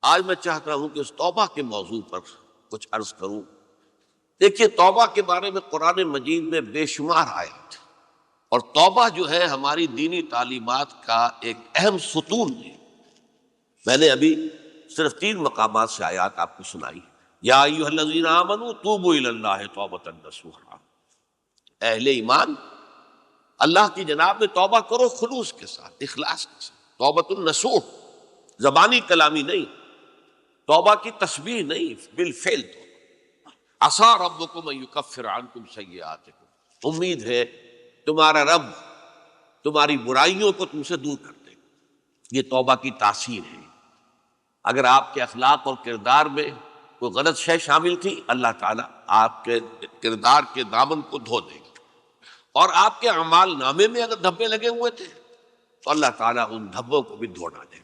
آج میں چاہتا ہوں کہ اس توبہ کے موضوع پر کچھ عرض کروں۔ دیکھیے، توبہ کے بارے میں قرآن مجید میں بے شمار آیات ہیں، اور توبہ جو ہے ہماری دینی تعلیمات کا ایک اہم ستون ہے۔ میں نے ابھی صرف 3 مقامات سے آیات آپ کو سنائی۔ یا ایھا الذین آمنوا توبوا الی اللہ توبۃ نصوحا، اہل ایمان اللہ کی جناب میں توبہ کرو خلوص کے ساتھ، اخلاص کے ساتھ۔ توبۃ النصوح، زبانی کلامی نہیں، توبہ کی تسبیح نہیں، بالفعل توبہ۔ عسیٰ ربکم ان یکفر عنکم سیئاتکم، امید ہے تمہارا رب تمہاری برائیوں کو تم سے دور کر دے گا۔ یہ توبہ کی تاثیر ہے۔ اگر آپ کے اخلاق اور کردار میں کوئی غلط شے شامل تھی، اللہ تعالیٰ آپ کے کردار کے دامن کو دھو دے گا، اور آپ کے اعمال نامے میں اگر دھبے لگے ہوئے تھے تو اللہ تعالیٰ ان دھبوں کو بھی دھو ڈالے گا۔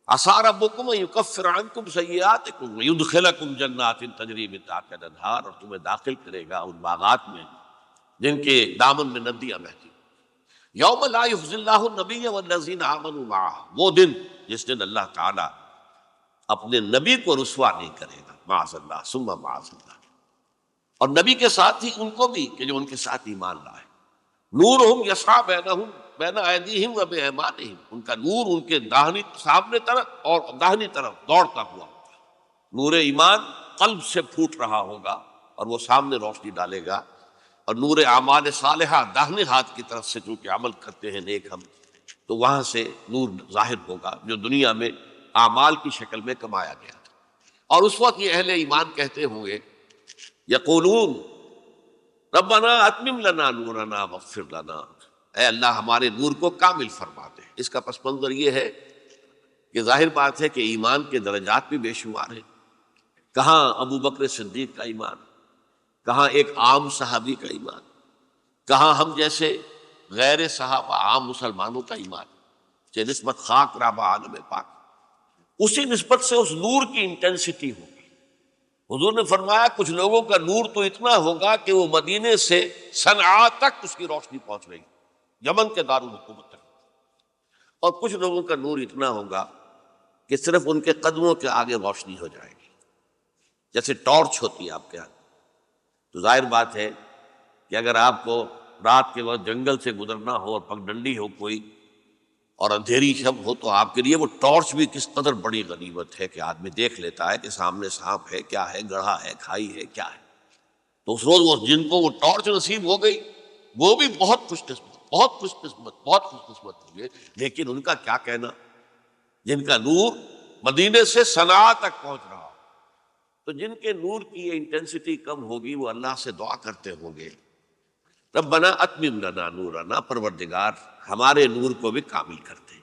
عسیٰ ربکم ان یکفر عنکم سیئاتکم ویدخلکم جنات تجری من تحتہا الانہار، اور تمہیں داخل کرے گا ان باغات میں جن کے دامن میں ندیاں بہتی۔ یوم لا یخزی اللہ النبی والذین آمنوا معہ، وہ دن جس دن اللہ تعالیٰ اپنے نبی کو رسوا نہیں کرے گا، معاذ اللہ ثم معاذ اللہ، اور نبی کے ساتھ ہی ان کو بھی کہ جو ان کے ساتھ ایمان لائے۔ نورہم یسعی بینہم بین ایدیہم و بایمانہم، ان کا نور ان کے سامنے طرف اور داہنی طرف دوڑتا ہوا ہوگا۔ نور ایمان قلب سے پھوٹ رہا ہوگا اور وہ سامنے روشنی ڈالے گا، اور نور اعمال صالحہ داہنے ہاتھ کی طرف سے چونکہ عمل کرتے ہیں نیک ہم، تو وہاں سے نور ظاہر ہوگا جو دنیا میں اعمال کی شکل میں کمایا گیا تھا۔ اور اس وقت یہ اہل ایمان کہتے ہوں گے، یقولون ربنا اتمم لنا نورنا واغفر لنا، اے اللہ ہمارے نور کو کامل فرما دے۔ اس کا پس منظر یہ ہے کہ ظاہر بات ہے کہ ایمان کے درجات بھی بے شمار ہیں۔ کہاں ابو بکر صدیق کا ایمان، کہاں ایک عام صحابی کا ایمان، کہاں ہم جیسے غیر صحابہ عام مسلمانوں کا ایمان، کہ نسبت خاک رابع عالم پاک، اسی نسبت سے اس نور کی انٹینسٹی ہوگی۔ حضور نے فرمایا کچھ لوگوں کا نور تو اتنا ہوگا کہ وہ مدینے سے صنعاء تک اس کی روشنی پہنچ رہی، یمن کے دارالحکومت تک، اور کچھ لوگوں کا نور اتنا ہوگا کہ صرف ان کے قدموں کے آگے روشنی ہو جائے گی، جیسے ٹارچ ہوتی ہے آپ کے ہاتھ۔ تو ظاہر بات ہے کہ اگر آپ کو رات کے وقت جنگل سے گزرنا ہو اور پگڈنڈی ہو کوئی اور اندھیری شب ہو، تو آپ کے لیے وہ ٹارچ بھی کس قدر بڑی غنیمت ہے کہ آدمی دیکھ لیتا ہے کہ سامنے سانپ ہے، کیا ہے، گڑھا ہے، کھائی ہے، کیا ہے۔ تو اس روز وہ جن کو وہ ٹارچ نصیب ہو گئی وہ بھی بہت خوش قسمت، بہت خوش قسمت، بہت خوش قسمت ہوئے۔ لیکن ان کا کیا کہنا جن کا نور مدینے سے صنعاء تک پہنچ رہا ہو؟ تو جن کے نور کی یہ انٹینسٹی کم ہوگی وہ اللہ سے دعا کرتے ہوں گے، ربنا اتمم لنا نورنا، پروردگار ہمارے نور کو بھی کامل کر دے۔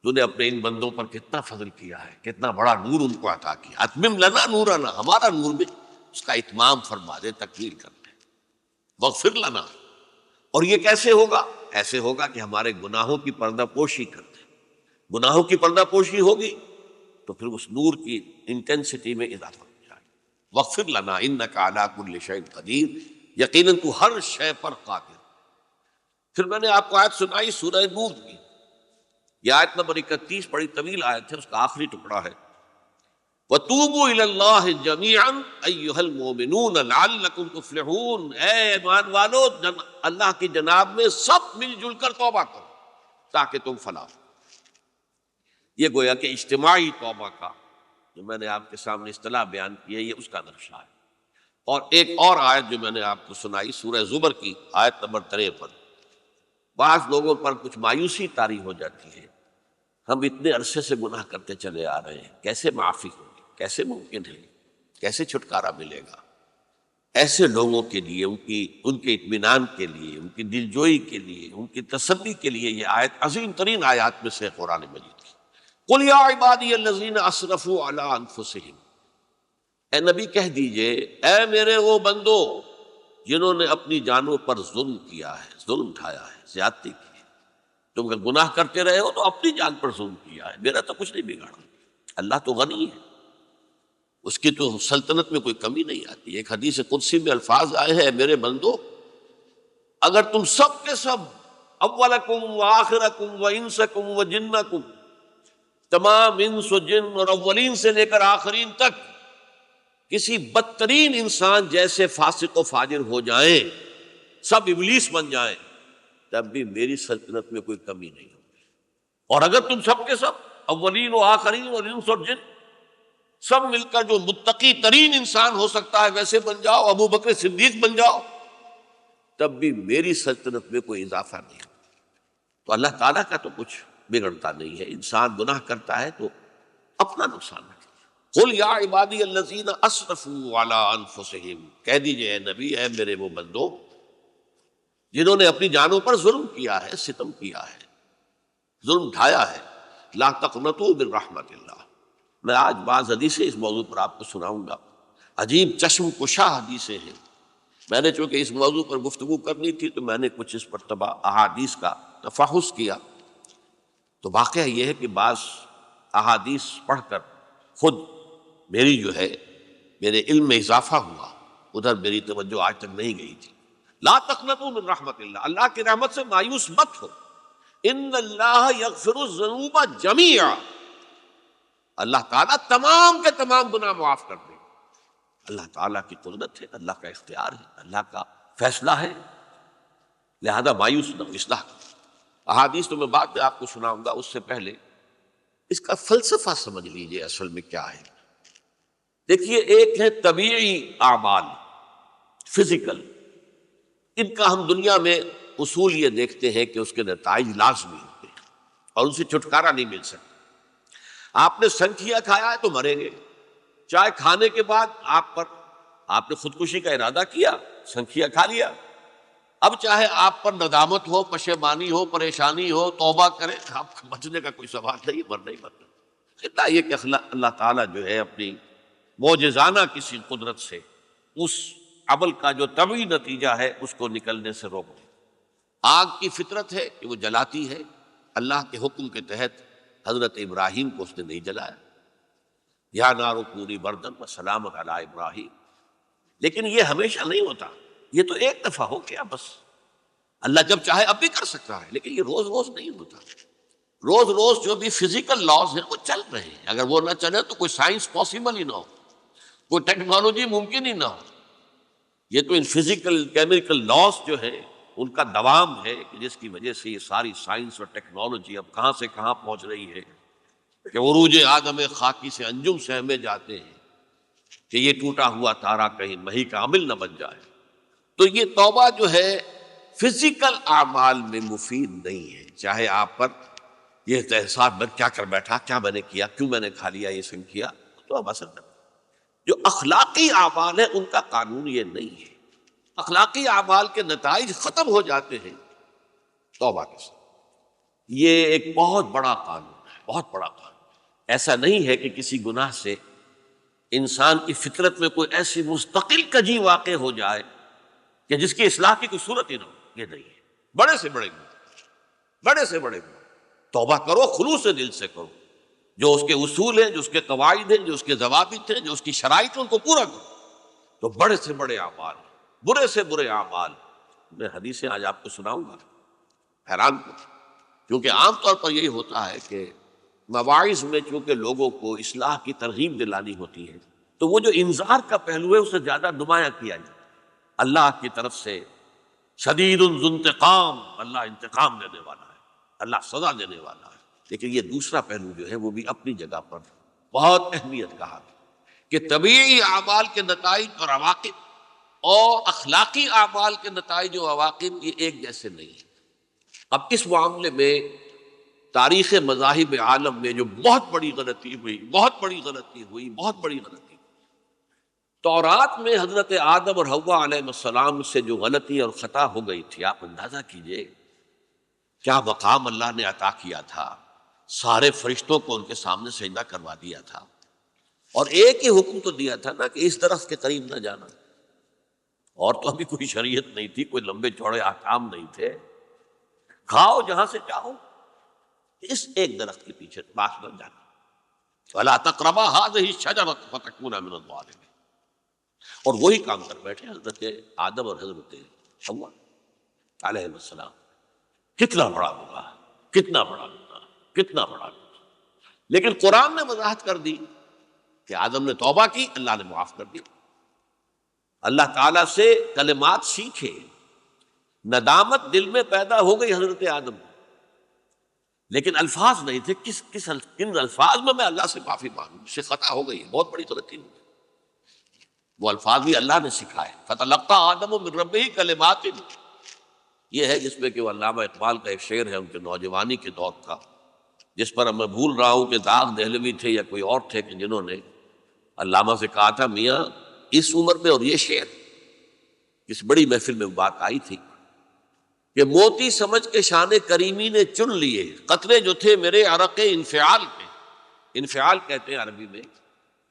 تو نے اپنے ان بندوں پر کتنا فضل کیا ہے، کتنا بڑا نور ان کو عطا کیا۔ اتمم لنا نورنا، ہمارا نور بھی اس کا اتمام فرما دے، تکمیل کر دے۔ واغفر لنا، اور یہ کیسے ہوگا؟ ایسے ہوگا کہ ہمارے گناہوں کی پردہ پوشی کر دے۔ گناہوں کی پردہ پوشی ہوگی تو پھر اس نور کی انٹینسٹی میں اضافہ ہو جائے گا۔ واغفر لنا انک علی کل شیء قدیر، یقیناً تو ہر شے پر قادر۔ پھر میں نے آپ کو آیت سنائی سورہ نور کی، یہ آیت نمبر 31، بڑی طویل آیت ہے، اس کا آخری ٹکڑا ہے۔ وَتُوبُوا إِلَى اللَّهِ جَمِيعًا أَيُّهَا الْمُؤْمِنُونَ لَعَلَّكُمْ تُفْلِحُونَ، اے ایمان والو اللہ کی جناب میں سب مل جل کر توبہ کرو تاکہ تم فلاح ہو۔ یہ گویا کہ اجتماعی توبہ کا جو میں نے آپ کے سامنے اصطلاح بیان کی ہے، یہ اس کا نقشہ ہے۔ اور ایک اور آیت جو میں نے آپ کو سنائی سورہ زمر کی آیت نمبر 53، بعض لوگوں پر کچھ مایوسی طاری ہو جاتی ہے، ہم اتنے عرصے سے گناہ کرتے چلے آ رہے ہیں، کیسے معافی ہوگی، کیسے ممکن ہے، کیسے چھٹکارا ملے گا؟ ایسے لوگوں کے لیے ان کے اطمینان کے لیے، ان کی دلجوئی کے لیے، ان کی تسلی کے لیے یہ آیت عظیم ترین آیات میں سے قرآن مجید کی۔ قل یا عبادی الذین اسرفوا علی انفسہم، اے نبی کہہ دیجئے اے میرے وہ بندو جنہوں نے اپنی جانوں پر ظلم کیا ہے، ظلم اٹھایا ہے، زیادتی کی ہے۔ تم اگر گناہ کرتے رہے ہو تو اپنی جان پر ظلم کیا ہے، میرا تو کچھ نہیں بگاڑا۔ اللہ تو غنی ہے، اس کی تو سلطنت میں کوئی کمی نہیں آتی۔ ایک حدیث قدسی میں الفاظ آئے ہیں، میرے بندو اگر تم سب کے سب، اولکم و آخرکم و انسکم و جنکم، تمام انس و جن اور اولین سے لے کر آخرین تک کسی بدترین انسان جیسے فاسق و فاجر ہو جائیں، سب ابلیس بن جائیں، تب بھی میری سلطنت میں کوئی کمی نہیں ہوگی۔ اور اگر تم سب کے سب اولین و آخرین اور انس اور جن سب مل کر جو متقی ترین انسان ہو سکتا ہے ویسے بن جاؤ، ابو بکر صدیق بن جاؤ، تب بھی میری سلطنت میں کوئی اضافہ نہیں ہوگا۔ تو اللہ تعالیٰ کا تو کچھ بگڑتا نہیں ہے، انسان گناہ کرتا ہے تو اپنا نقصان ہے۔ قل یا عبادی الذین اسرفوا علی انفسہم، کہہ دیجئے اے نبی، اے میرے وہ بندو جنہوں نے اپنی جانوں پر ظلم کیا ہے، ستم کیا ہے، ظلم ڈھایا ہے، لا تقنطوا من رحمت اللہ۔ میں آج بعض حدیثیں اس موضوع پر آپ کو سناؤں گا، عجیب چشم کشا حدیثیں ہیں۔ میں نے چونکہ اس موضوع پر گفتگو کرنی تھی تو میں نے کچھ اس مرتبہ احادیث کا تفحص کیا، تو واقعہ یہ ہے کہ بعض احادیث پڑھ کر خود میری جو ہے میرے علم میں اضافہ ہوا، ادھر میری توجہ آج تک نہیں گئی تھی۔ لا تقنطوا من رحمت اللہ، اللہ کی رحمت سے مایوس مت ہو۔ ان اللہ یغفر الذنوب جميعا، اللہ تعالیٰ تمام کے تمام گناہ معاف کر دے۔ اللہ تعالیٰ کی قدرت ہے، اللہ کا اختیار ہے، اللہ کا فیصلہ ہے، لہذا مایوس نہ ہو، اصلاح کرو۔ احادیث تو میں بعد میں آپ کو سناؤں گا، اس سے پہلے اس کا فلسفہ سمجھ لیجئے اصل میں کیا ہے۔ دیکھیے، ایک ہے طبیعی اعمال، فزیکل، ان کا ہم دنیا میں اصول یہ دیکھتے ہیں کہ اس کے نتائج لازمی ہوتے ہیں اور ان سے چھٹکارا نہیں مل سکتا۔ آپ نے سنکھیا کھایا ہے تو مریں گے، چائے کھانے کے بعد آپ نے خودکشی کا ارادہ کیا، سنکھیا کھا لیا، اب چاہے آپ پر ندامت ہو، پشیمانی ہو، پریشانی ہو، توبہ کریں، آپ کو بچنے کا کوئی سوال نہیں، مرنا ہی مرنا۔ اتنا یہ کہ اللہ تعالیٰ جو ہے اپنی معجزانہ کسی قدرت سے اس عمل کا جو طبعی نتیجہ ہے اس کو نکلنے سے روک دے۔ آگ کی فطرت ہے کہ وہ جلاتی ہے، اللہ کے حکم کے تحت حضرت ابراہیم کو اس نے نہیں جلایا، یا نار کونی بردن وسلام علی ابراہیم۔ لیکن یہ ہمیشہ نہیں ہوتا، یہ تو ایک دفعہ ہو گیا بس۔ اللہ جب چاہے اب بھی کر سکتا ہے، لیکن یہ روز روز نہیں ہوتا۔ روز روز جو بھی فزیکل لاز ہیں وہ چل رہے ہیں، اگر وہ نہ چلے تو کوئی سائنس پاسبل ہی نہ ہو، کوئی ٹیکنالوجی ممکن ہی نہ ہو۔ یہ تو ان فزیکل کیمیکل لاز جو ہے ان کا دوام ہے کہ جس کی وجہ سے یہ ساری سائنس اور ٹیکنالوجی اب کہاں سے کہاں پہنچ رہی ہے کہ عروج آدم خاکی سے انجم سہمے جاتے ہیں کہ یہ ٹوٹا ہوا تارا کہیں مہی کا عامل نہ بن جائے۔ تو یہ توبہ جو ہے فزیکل اعمال میں مفید نہیں ہے، چاہے آپ پر یہ احساس میں کیا کر بیٹھا، کیا میں نے کیا، کیوں میں نے کھا لیا یہ سن کیا، تو اب اثر نہ۔ جو اخلاقی اعمال ہیں ان کا قانون یہ نہیں ہے، اخلاقی اعمال کے نتائج ختم ہو جاتے ہیں توبہ کے ساتھ۔ یہ ایک بہت بڑا قانون ہے، بہت بڑا قانون۔ ایسا نہیں ہے کہ کسی گناہ سے انسان کی فطرت میں کوئی ایسی مستقل کجی واقع ہو جائے کہ جس کی اصلاح کی کوئی صورت ہی نہ ہو، یہ نہیں ہے۔ بڑے سے بڑے گناہ، بڑے سے بڑے گناہ توبہ کرو، خلوص دل سے کرو، جو اس کے اصول ہیں، جو اس کے قواعد ہیں، جو اس کے ضوابط ہیں، جو اس کی شرائط ہیں، ان کو پورا کرو۔ تو بڑے سے بڑے اعمال، برے سے برے اعمال، میں حدیثیں آج آپ کو سناؤں گا، حیران کو، کیونکہ عام طور پر یہی ہوتا ہے کہ مواعظ میں چونکہ لوگوں کو اصلاح کی ترغیب دلانی ہوتی ہے تو وہ جو انذار کا پہلو ہے اسے زیادہ نمایاں کیا جائے۔ اللہ کی طرف سے شدید ذو انتقام، اللہ انتقام دینے والا ہے، اللہ سزا دینے والا ہے۔ لیکن یہ دوسرا پہلو جو ہے وہ بھی اپنی جگہ پر بہت اہمیت کا حامل کہ طبیعی اعمال کے نتائج اور عواقب اور اخلاقی اعمال کے نتائج و عواقب یہ ایک جیسے نہیں ہیں۔ اب اس معاملے میں تاریخ مذاہب عالم میں جو بہت بڑی غلطی ہوئی، بہت بڑی غلطی، تورات میں حضرت آدم اور حوا علیہ السلام سے جو غلطی اور خطا ہو گئی تھی، آپ اندازہ کیجئے کیا مقام اللہ نے عطا کیا تھا، سارے فرشتوں کو ان کے سامنے سجدہ کروا دیا تھا، اور ایک ہی حکم تو دیا تھا نا کہ اس درخت کے قریب نہ جانا، اور تو ابھی کوئی شریعت نہیں تھی، کوئی لمبے چوڑے احکام نہیں تھے، کھاؤ جہاں سے چاہو، اس ایک درخت کے پیچھے پاس نہ جانا، وَلَا تَقْرَبَا هَٰذِهِ الشَّجَرَةَ فَتَكُونَا مِنَ الظَّالِمِينَ۔ اور وہی کام کر بیٹھے حضرت آدم اور حضرت حوا علیہ السلام۔ کتنا بڑا گناہ، کتنا بڑا گناہ، کتنا بڑا گناہ۔ لیکن قرآن نے وضاحت کر دی کہ آدم نے توبہ کی، اللہ نے معاف کر دی۔ اللہ تعالیٰ سے کلمات سیکھے، ندامت دل میں پیدا ہو گئی حضرت آدم، لیکن الفاظ نہیں تھے۔ کن الفاظ میں اللہ سے معافی مانگوں، مجھ سے خطا ہو گئی، بہت بڑی غلطی ہوئی۔ وہ الفاظ بھی اللہ نے سکھائے، فتلقى آدم من ربہ کلمات، یہ ہے جس میں کہ وہ علامہ اقبال کا ایک شعر ہے ان کے نوجوانی کے دور کا، جس پر میں بھول رہا ہوں کہ داغ دہلوی تھے یا کوئی اور تھے کہ جنہوں نے علامہ سے کہا تھا میاں اس عمر میں، اور یہ شعر اس بڑی محفل میں بات آئی تھی کہ موتی سمجھ کے شان کریمی نے چن لیے قطرے جو تھے میرے عرق انفعال کے۔ انفعال کہتے ہیں عربی میں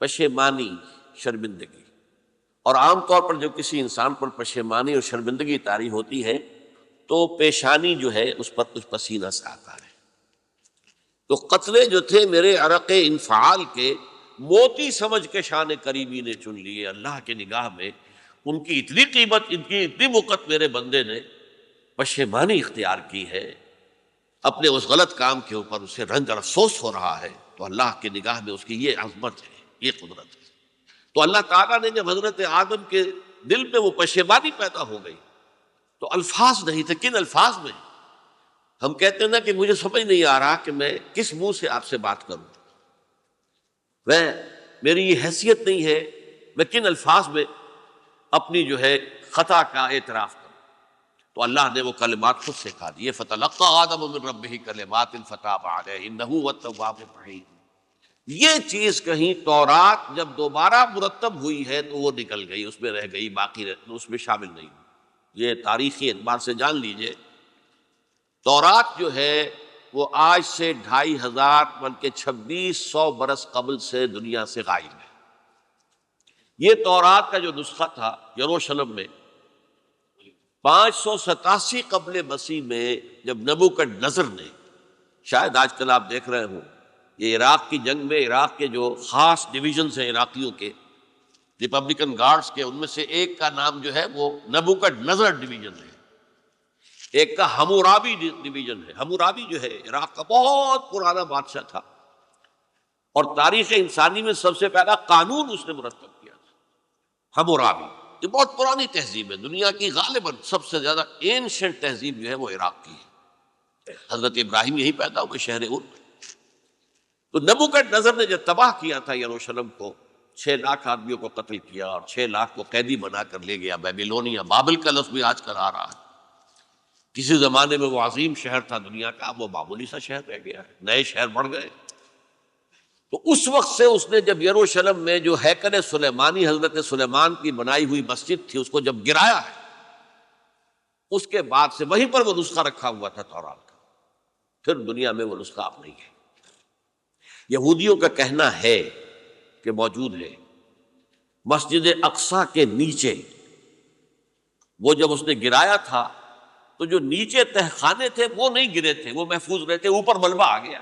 پشیمانی، شرمندگی، اور عام طور پر جب کسی انسان پر پشیمانی اور شرمندگی طاری ہوتی ہے تو پیشانی جو ہے اس پر کچھ پسینہ سے آتا ہے۔ تو قطرے جو تھے میرے عرق انفعال کے، موتی سمجھ کے شان کریمی نے چن لیے۔ اللہ کی نگاہ میں ان کی اتنی قیمت، ان کی اتنی وقت میرے بندے نے پشیمانی اختیار کی ہے اپنے اس غلط کام کے اوپر، اسے رنج اور افسوس ہو رہا ہے، تو اللہ کی نگاہ میں اس کی یہ عظمت ہے، یہ قدرت ہے۔ تو اللہ تعالیٰ نے جب حضرت آدم کے دل میں وہ پشیمانی پیدا ہو گئی تو الفاظ نہیں تھے۔ کن الفاظ میں؟ ہم کہتے ہیں نا کہ مجھے سمجھ نہیں آ رہا کہ میں کس منہ سے آپ سے بات کروں، میری یہ حیثیت نہیں ہے، میں کن الفاظ میں اپنی جو ہے خطا کا اعتراف کروں۔ تو اللہ نے وہ کلمات خود سکھا دیے، فتلقى آدم من ربہ کلمات فتاب علیہ انہ هو التواب الرحیم۔ یہ چیز کہیں تورات جب دوبارہ مرتب ہوئی ہے تو وہ نکل گئی، اس میں رہ گئی، باقی اس میں شامل نہیں ہوئی۔ یہ تاریخی اعتبار سے جان لیجئے، تورات جو ہے وہ آج سے 2500 بلکہ 2600 برس قبل سے دنیا سے غائب ہے۔ یہ تورات کا جو نسخہ تھا یروشلم میں 587 قبل مسیح میں، جب نبوکدنضر نے، شاید آج کل آپ دیکھ رہے ہوں یہ عراق کی جنگ میں عراق کے جو خاص ڈویژنز ہیں عراقیوں کے، ریپبلکن گارڈز کے، ان میں سے ایک کا نام جو ہے وہ نبوکدنضر ڈویژن ہے، ایک کا حمورابی ڈویژن ہے۔ حمورابی جو ہے عراق کا بہت پرانا بادشاہ تھا، اور تاریخ انسانی میں سب سے پہلا قانون اس نے مرتب کیا تھا، حمورابی۔ یہ بہت پرانی تہذیب ہے، دنیا کی غالباً سب سے زیادہ اینشنٹ تہذیب جو ہے وہ عراق کی ہے۔ حضرت ابراہیم یہی پیدا ہوئے شہر ار۔ تو نبوکدنضر نے جب تباہ کیا تھا یروشلم کو، 6 لاکھ آدمیوں کو قتل کیا اور 6 لاکھ کو قیدی بنا کر لے گیا بیبیلونیا، بابل کا لفظ بھی آج کل آ رہا ہے۔ کسی زمانے میں وہ عظیم شہر تھا دنیا کا، وہ معمولی سا شہر رہ گیا ہے، نئے شہر بڑھ گئے۔ تو اس وقت سے اس نے جب یروشلم میں جو ہیکل سلیمانی حضرت سلیمان کی بنائی ہوئی مسجد تھی اس کو جب گرایا ہے، اس کے بعد سے وہیں پر وہ نسخہ رکھا ہوا تھا تورات کا، پھر دنیا میں وہ نسخہ اب نہیں ہے۔ یہودیوں کا کہنا ہے کہ موجود ہے مسجد اقصی کے نیچے، وہ جب اس نے گرایا تھا تو جو نیچے تہخانے تھے وہ نہیں گرے تھے، وہ محفوظ رہے تھے، اوپر ملبہ آ گیا،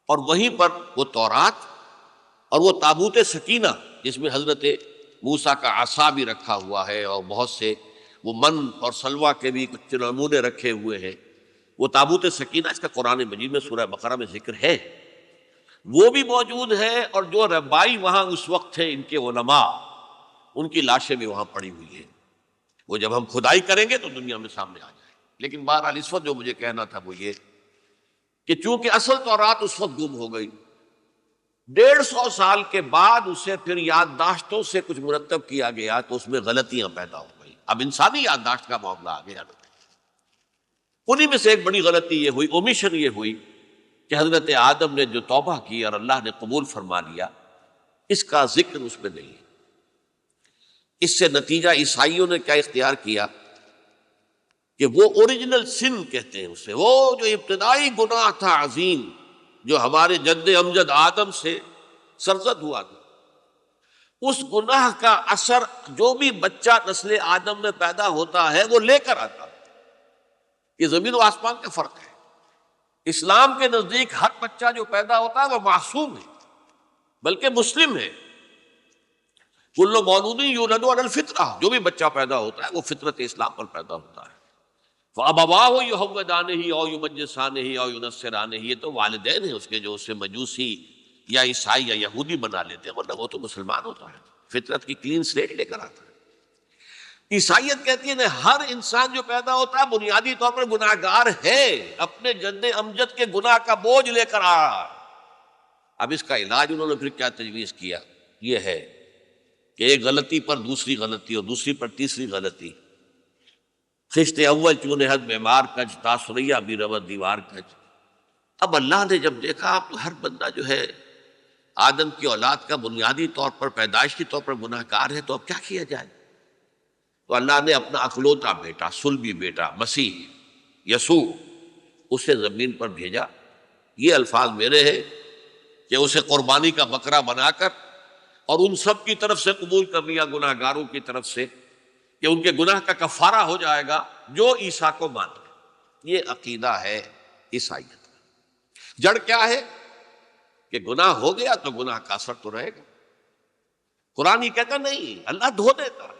اور وہیں پر وہ تورات اور وہ تابوت سکینہ جس میں حضرت موسیٰ کا عصا بھی رکھا ہوا ہے، اور بہت سے وہ من اور سلوہ کے بھی کچھ نمونے رکھے ہوئے ہیں، وہ تابوت سکینہ اس کا قرآن مجید میں سورہ بقرہ میں ذکر ہے، وہ بھی موجود ہے۔ اور جو ربائی وہاں اس وقت تھے ان کے علماء، ان کی لاشیں بھی وہاں پڑی ہوئی ہیں، وہ جب ہم کھدائی کریں گے تو دنیا میں سامنے آ جائے۔ لیکن بہرحال اس وقت جو مجھے کہنا تھا وہ یہ کہ چونکہ اصل تورات اس وقت گم ہو گئی، 150 سال کے بعد اسے پھر یادداشتوں سے کچھ مرتب کیا گیا تو اس میں غلطیاں پیدا ہو گئی۔ اب انسانی یادداشت کا معاملہ آ گیا، انہی میں سے ایک بڑی غلطی یہ ہوئی، اومیشن یہ ہوئی کہ حضرت آدم نے جو توبہ کی اور اللہ نے قبول فرما لیا، اس کا ذکر اس میں نہیں ہے۔ اس سے نتیجہ عیسائیوں نے کیا اختیار کیا کہ وہ اوریجنل سن کہتے ہیں اسے، وہ جو ابتدائی گناہ تھا عظیم جو ہمارے جد امجد آدم سے سرزد ہوا تھا، اس گناہ کا اثر جو بھی بچہ نسل آدم میں پیدا ہوتا ہے وہ لے کر آتا ہے۔ یہ زمین و آسمان کا فرق ہے۔ اسلام کے نزدیک ہر بچہ جو پیدا ہوتا ہے وہ معصوم ہے، بلکہ مسلم ہے۔ کل مولود یولد علی الفطرہ، جو بھی بچہ پیدا ہوتا ہے وہ فطرت اسلام پر پیدا ہوتا ہے۔ فَأَبَوَاهُ يُهَوِّدَانِهِ أَوْ يُمَجِّسَانِهِ أَوْ يُنَصِّرَانِهِ، یہ تو والدین ہیں اس کے جو اسے مجوسی یا عیسائی یا یہودی بنا لیتے ہیں، ورنہ وہ تو مسلمان ہوتا ہے، فطرت کی کلین سلیٹ لے کر آتا ہے۔ عیسائیت کہتی ہے کہ ہر انسان جو پیدا ہوتا ہے بنیادی طور پر گناہگار ہے، اپنے جد امجد کے گناہ کا بوجھ لے کر آ رہا ہے۔ اب اس کا علاج انہوں نے پھر کیا تجویز کیا، یہ ہے کہ ایک غلطی پر دوسری غلطی اور دوسری پر تیسری غلطی، خشت اول چون حد بیمار کج، تاثریہ بھی رود دیوار کج۔ اب اللہ نے جب دیکھا اب تو ہر بندہ جو ہے آدم کی اولاد کا بنیادی طور پر پیدائشی طور پر گناہ گار ہے، تو اب کیا کیا جائے؟ تو اللہ نے اپنا اکلوتا بیٹا، صلبی بیٹا مسیح یسوع اسے زمین پر بھیجا۔ یہ الفاظ میرے ہیں کہ اسے قربانی کا بکرا بنا کر اور ان سب کی طرف سے قبول کر لیا، گناہ گاروں کی طرف سے، کہ ان کے گناہ کا کفارہ ہو جائے گا جو عیسیٰ کو مانے۔ یہ عقیدہ ہے عیسائیت کا۔ جڑ کیا ہے کہ گناہ ہو گیا تو گناہ کا اثر تو رہے گا۔ قرآن ہی کہتا نہیں، اللہ دھو دیتا ہے،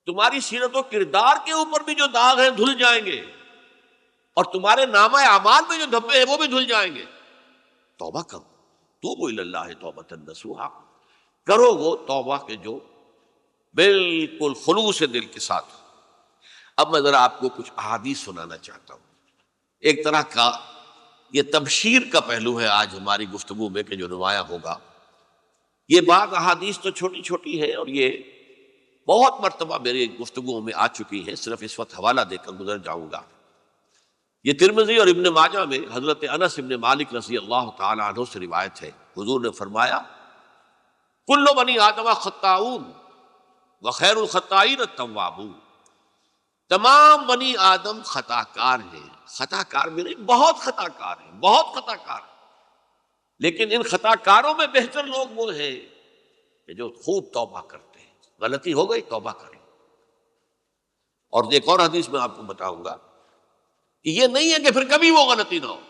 تمہاری سیرت و کردار کے اوپر بھی جو داغ ہیں دھل جائیں گے، اور تمہارے نامہ اعمال میں جو دھبے ہیں وہ بھی دھل جائیں گے۔ توبہ کرو، توبوا الی اللہ توبۃ نصوحا، کرو وہ توبہ کے جو بالکل خلوص دل کے ساتھ۔ اب میں ذرا آپ کو کچھ احادیث سنانا چاہتا ہوں۔ ایک طرح کا یہ تبشیر کا پہلو ہے آج ہماری گفتگو میں کہ جو نمایاں ہوگا۔ یہ بعض احادیث تو چھوٹی چھوٹی ہیں اور یہ بہت مرتبہ میری گفتگو میں آ چکی ہیں، صرف اس وقت حوالہ دے کر گزر جاؤں گا۔ یہ ترمذی اور ابن ماجہ میں حضرت انس ابن مالک رضی اللہ تعالی عنہ سے روایت ہے، حضور نے فرمایا کل بنی آدم خطاؤون وخیر الخطائین التوابون، تمام بنی آدم خطا کار ہیں۔ خطا کار بھی نہیں، بہت خطا کار ہیں، بہت خطا کار ہیں، لیکن ان خطا کاروں میں بہتر لوگ وہ ہیں کہ جو خوب توبہ کرتے ہیں۔ غلطی ہو گئی توبہ کریں۔ اور ایک اور حدیث میں آپ کو بتاؤں گا کہ یہ نہیں ہے کہ پھر کبھی وہ غلطی نہ ہو،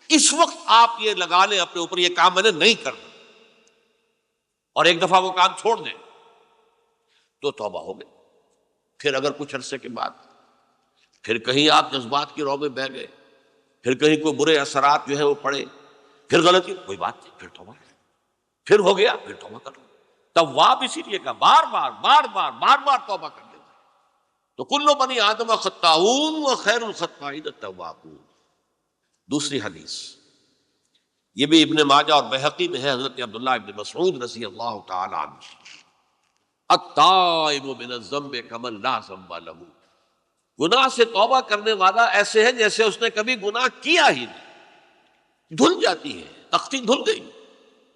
اس وقت آپ یہ لگا لیں اپنے اوپر یہ کام میں نے نہیں کرنا، اور ایک دفعہ وہ کام چھوڑ دیں تو توبہ ہو گئی۔ پھر اگر کچھ عرصے کے بعد پھر کہیں آپ جذبات کی رو میں بہہ گئے، پھر کہیں کوئی برے اثرات جو ہے وہ پڑے، پھر غلطی، کوئی بات نہیں، پھر توبہ کریں، پھر ہو گیا پھر توبہ کرو۔ تواب اسی لیے کہا بار بار توبہ کر لیتا ہے۔ تو کل بنی آدم خطاؤون وخیر الخطائین التوابون۔ دوسری حدیث یہ بھی ابن ماجہ اور بہقی میں ہے، حضرت عبداللہ ابن مسعود رضی اللہ تعالی عنہ، التائب من الذنب کمن لا ذنب لہ، گناہ سے توبہ کرنے والا ایسے ہے جیسے اس نے کبھی گناہ کیا ہی نہیں۔ دھل جاتی ہے، تختی دھل گئی،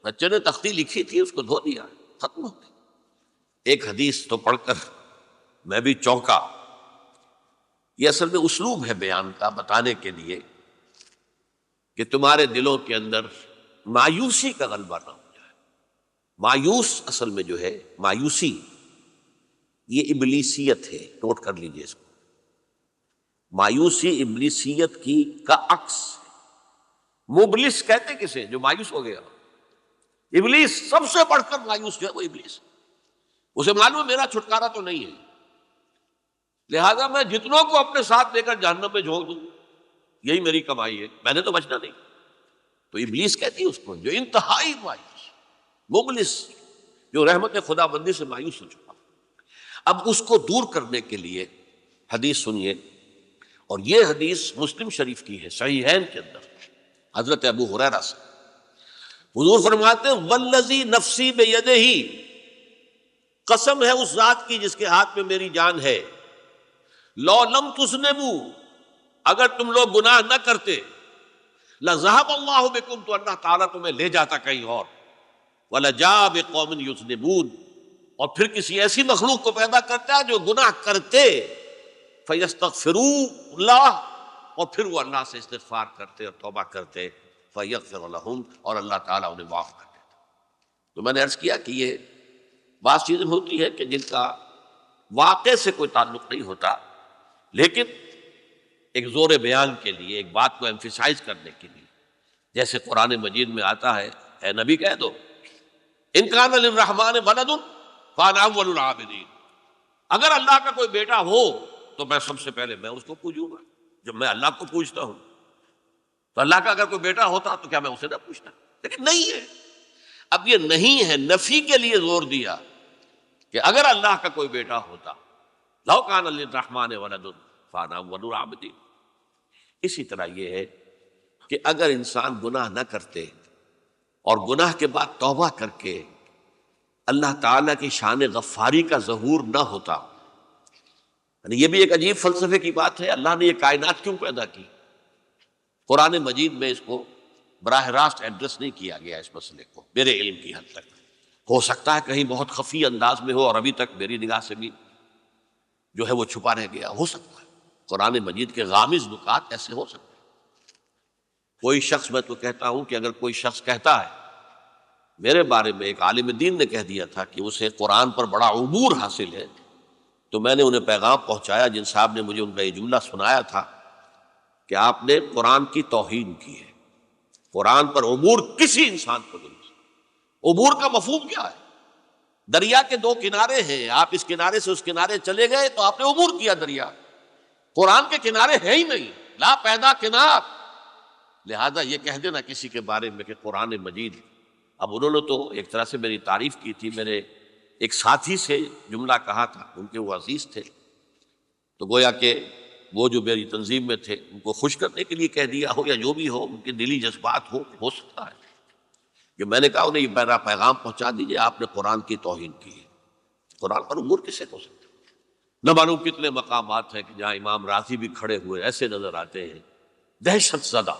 بچے نے تختی لکھی تھی اس کو دھو دیا، ختم ہو گئی۔ ایک حدیث تو پڑھ کر میں بھی چونکا۔ یہ اصل میں اسلوب ہے بیان کا، بتانے کے لیے کہ تمہارے دلوں کے اندر مایوسی کا غلبہ نہ ہو جائے۔ مایوس اصل میں جو ہے مایوسی یہ ابلیسیت ہے، نوٹ کر لیجئے اس کو۔ مایوسی ابلیسیت کی کا عکس ہے۔ مبلس کہتے کسے؟ جو مایوس ہو گیا۔ ابلیس سب سے بڑھ کر مایوس جو ہے وہ ابلیس، اسے معلوم میرا چھٹکارا تو نہیں ہے، لہذا میں جتنوں کو اپنے ساتھ لے کر جہنم میں جھونک دوں یہی میری کمائی ہے، میں نے تو بچنا نہیں۔ تو ابلیس کہتی ہے اس کو جو انتہائی مایوس، مبلس، جو رحمت خدا بندی سے مایوس ہو چکا۔ اب اس کو دور کرنے کے لیے حدیث سنیے، اور یہ حدیث مسلم شریف کی ہے، صحیحین کے اندر، حضرت ابو ہریرہ سے۔ حضور فرماتے ہیں والذی نفسی بیدہ، قسم ہے اس ذات کی جس کے ہاتھ میں میری جان ہے، لو لم تذنبوا، اگر تم لوگ گناہ نہ کرتے، لذهب اللہ بکم، تو اللہ تعالیٰ تمہیں لے جاتا کہیں اور، ولجاء بقوم یذنبون، اور پھر کسی ایسی مخلوق کو پیدا کرتا ہے جو گناہ کرتے، فیستغفروا اللہ، اور پھر وہ اللہ سے استغفار کرتے اور توبہ کرتے، فیغفر لہم، اور اللہ تعالیٰ انہیں معاف کر دیتا۔ تو میں نے عرض کیا کہ یہ بعض چیزیں ہوتی ہیں کہ جن کا واقع سے کوئی تعلق نہیں ہوتا، لیکن ایک زور بیان کے لیے، ایک بات کو ایمفیسائز کرنے کے لیے، جیسے قرآن مجید میں آتا ہے، اے نبی کہہ دو ان کان للرحمن ولد فانا اول العابدین، اگر اللہ کا کوئی بیٹا ہو تو میں سب سے پہلے میں اس کو پوجوں گا۔ جب میں اللہ کو پوجتا ہوں تو اللہ کا اگر کوئی بیٹا ہوتا تو کیا میں اسے نہ پوچھتا؟ لیکن نہیں ہے۔ اب یہ نہیں ہے، نفی کے لیے زور دیا کہ اگر اللہ کا کوئی بیٹا ہوتا، لو کان للرحمن ولد فانا اول العابدین۔ اسی طرح یہ ہے کہ اگر انسان گناہ نہ کرتے اور گناہ کے بعد توبہ کر کے اللہ تعالیٰ کی شان غفاری کا ظہور نہ ہوتا، یعنی یہ بھی ایک عجیب فلسفے کی بات ہے، اللہ نے یہ کائنات کیوں پیدا کی؟ قرآن مجید میں اس کو براہ راست ایڈریس نہیں کیا گیا اس مسئلے کو میرے علم کی حد تک۔ ہو سکتا ہے کہیں بہت خفی انداز میں ہو اور ابھی تک میری نگاہ سے بھی جو ہے وہ چھپا رہ گیا، ہو سکتا ہے قرآن مجید کے غامض نکات ایسے ہو سکتے ہیں۔ کوئی شخص، میں تو کہتا ہوں کہ اگر کوئی شخص کہتا ہے، میرے بارے میں ایک عالم دین نے کہہ دیا تھا کہ اسے قرآن پر بڑا عبور حاصل ہے، تو میں نے انہیں پیغام پہنچایا، جن صاحب نے مجھے ان کا یہ جملہ سنایا تھا کہ آپ نے قرآن کی توہین کی ہے۔ قرآن پر عبور کسی انسان کو نہیں۔ عبور کا مفہوم کیا ہے؟ دریا کے دو کنارے ہیں، آپ اس کنارے سے اس کنارے چلے گئے تو آپ نے عبور کیا دریا۔ قرآن کے کنارے ہیں ہی نہیں، لا پیدا کنار۔ لہذا یہ کہہ دینا کسی کے بارے میں کہ قرآن مجید، اب انہوں نے تو ایک طرح سے میری تعریف کی تھی، میرے ایک ساتھی سے جملہ کہا تھا، ان کے وہ عزیز تھے، تو گویا کہ وہ جو میری تنظیم میں تھے ان کو خوش کرنے کے لیے کہہ دیا ہو یا جو بھی ہو، ان کے دلی جذبات ہو سکتا ہے کہ میں نے کہا انہیں یہ میرا پیغام پہنچا دیجیے، آپ نے قرآن کی توہین کی ہے۔ قرآن پر عبور کسے ہو سکتا ہے؟ نہ معلوم کتنے مقامات ہیں کہ جہاں امام راضی بھی کھڑے ہوئے ایسے نظر آتے ہیں دہشت زدہ،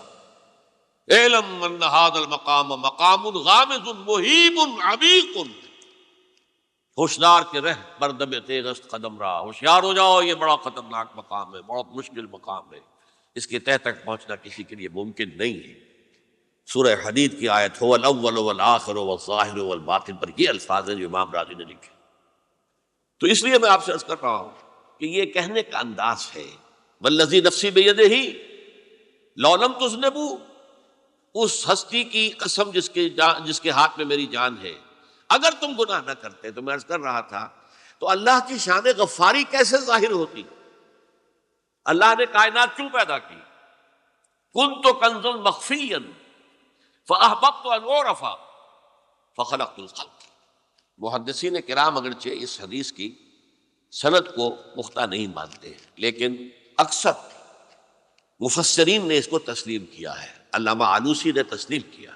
اعلم ان ھذا المقام مقام غامض مہیب عمیق، ہوشیار کے رہ بردم تیغ است قدم را، ہوشیار ہو جاؤ، یہ بڑا خطرناک مقام ہے، بہت مشکل مقام ہے، اس کے تہ تک پہنچنا کسی کے لیے ممکن نہیں ہے۔ سورہ حدید کی آیت هو الاول والآخر والظاہر والباطن پر یہ الفاظ ہیں جو امام راضی نے لکھے۔ تو اس لیے میں آپ سے عرض کر رہا ہوں کہ یہ کہنے کا انداز ہے، والذی نفسی بیدہ لو لم تذنبوا، اس ہستی کی قسم جس کے ہاتھ میں میری جان ہے، اگر تم گناہ نہ کرتے، تو میں عرض کر رہا تھا تو اللہ کی شان غفاری کیسے ظاہر ہوتی؟ اللہ نے کائنات کیوں پیدا کی؟ کنت کنزا مخفیا فاحببت ان اعرف فخلقت الخلق۔ محدثین کرام اگرچہ اس حدیث کی سند کو پختہ نہیں مانتے، لیکن اکثر مفسرین نے اس کو تسلیم کیا ہے۔ علامہ آلوسی نے تسلیم کیا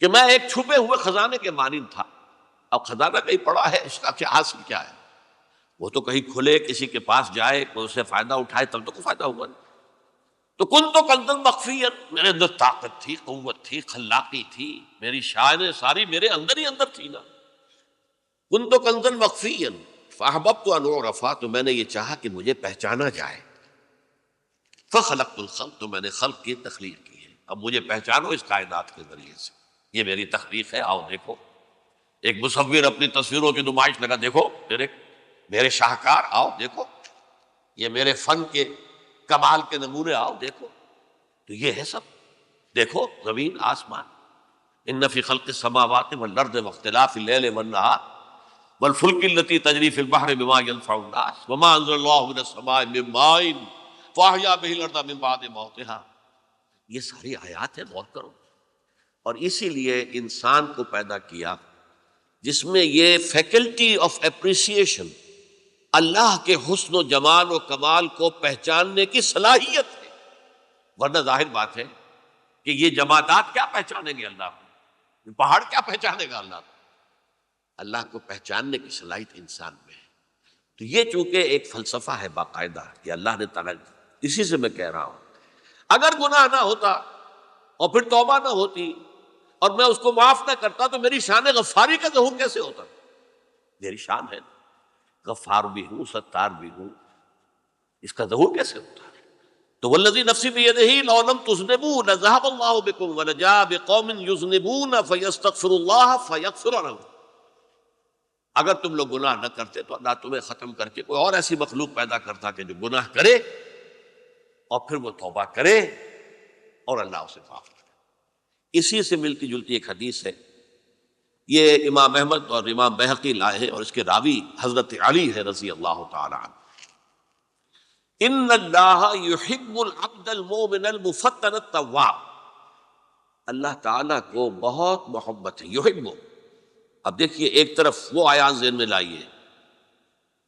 کہ میں ایک چھپے ہوئے خزانے کے مانند تھا۔ اب خزانہ کہیں پڑا ہے، اس کا کیا حاصل کیا ہے؟ وہ تو کہیں کھلے، کسی کے پاس جائے، کوئی اسے فائدہ اٹھائے تب تو کوئی فائدہ ہوگا نہیں۔ تو کن تو کنزن مخفیا، میرے اندر طاقت تھی، قوت تھی، خلاقی تھی، میری شان ساری میرے اندر ہی اندر تھی نا۔ کن تو کنزن مخفیا فاحببت ان اعرف، تو میں نے یہ چاہا کہ مجھے پہچانا جائے۔ فخلقت الخلق، تو میں نے خلق کی تخلیق کی ہے، اب مجھے پہچانو اس کائنات کے ذریعے سے، یہ میری تخلیق ہے، آؤ دیکھو۔ ایک مصور اپنی تصویروں کی نمائش لگا، دیکھو میرے شاہکار، آؤ دیکھو، یہ میرے فن کے کمال کے نمونے، آؤ دیکھو۔ تو یہ ہے سب، دیکھو زمین آسمان، ان فی خلق السماوات والارض واختلاف اللیل والنہار والفلک التی تجری فی البحر بما ینفع الناس وما انزل اللہ من السماء من ماء فاحیا بہ الارض من بعد موتہا۔ یہ ساری آیات ہیں، غور کرو۔ اور اسی لیے انسان کو پیدا کیا جس میں یہ فیکلٹی آف اپریسیشن، اللہ کے حسن و جمال و کمال کو پہچاننے کی صلاحیت ہے۔ ورنہ ظاہر بات ہے کہ یہ جمادات کیا پہچانیں گے اللہ کو؟ پہاڑ کیا پہچانے گا اللہ کو؟ اللہ کو پہچاننے کی صلاحیت انسان میں ہے۔ تو یہ چونکہ ایک فلسفہ ہے باقاعدہ کہ اللہ نے تعالیٰ، اسی سے میں کہہ رہا ہوں اگر گناہ نہ ہوتا اور پھر توبہ نہ ہوتی اور میں اس کو معاف نہ کرتا تو میری شان غفاری کا ظہور کیسے ہوتا؟ میری شان ہے، غفار بھی ہوں، ستار بھی ہوں، اس کا ظہور کیسے ہوتا ہے؟ تو والذی نفسی بیدہ لو لم تذنبوا لذهب اللہ بکم ولجاء بقوم یذنبون فیستغفروا اللہ فیغفر لهم۔ اگر تم لوگ گناہ نہ کرتے تو اللہ تمہیں ختم کر کے کوئی اور ایسی مخلوق پیدا کرتا کہ جو گناہ کرے اور پھر وہ توبہ کرے اور اللہ اسے معاف کرے۔ اسی سے ملتی جلتی ایک حدیث ہے، یہ امام احمد اور امام بہقی لائے ہیں، اور اس کے راوی حضرت علی ہے رضی اللہ تعالی عنہ۔ ان اللہ یحب العبد المؤمن المفتن التواب، اللہ تعالیٰ کو بہت محبت ہے، یحب۔ اب دیکھیے ایک طرف وہ آیات ذہن میں لائیے،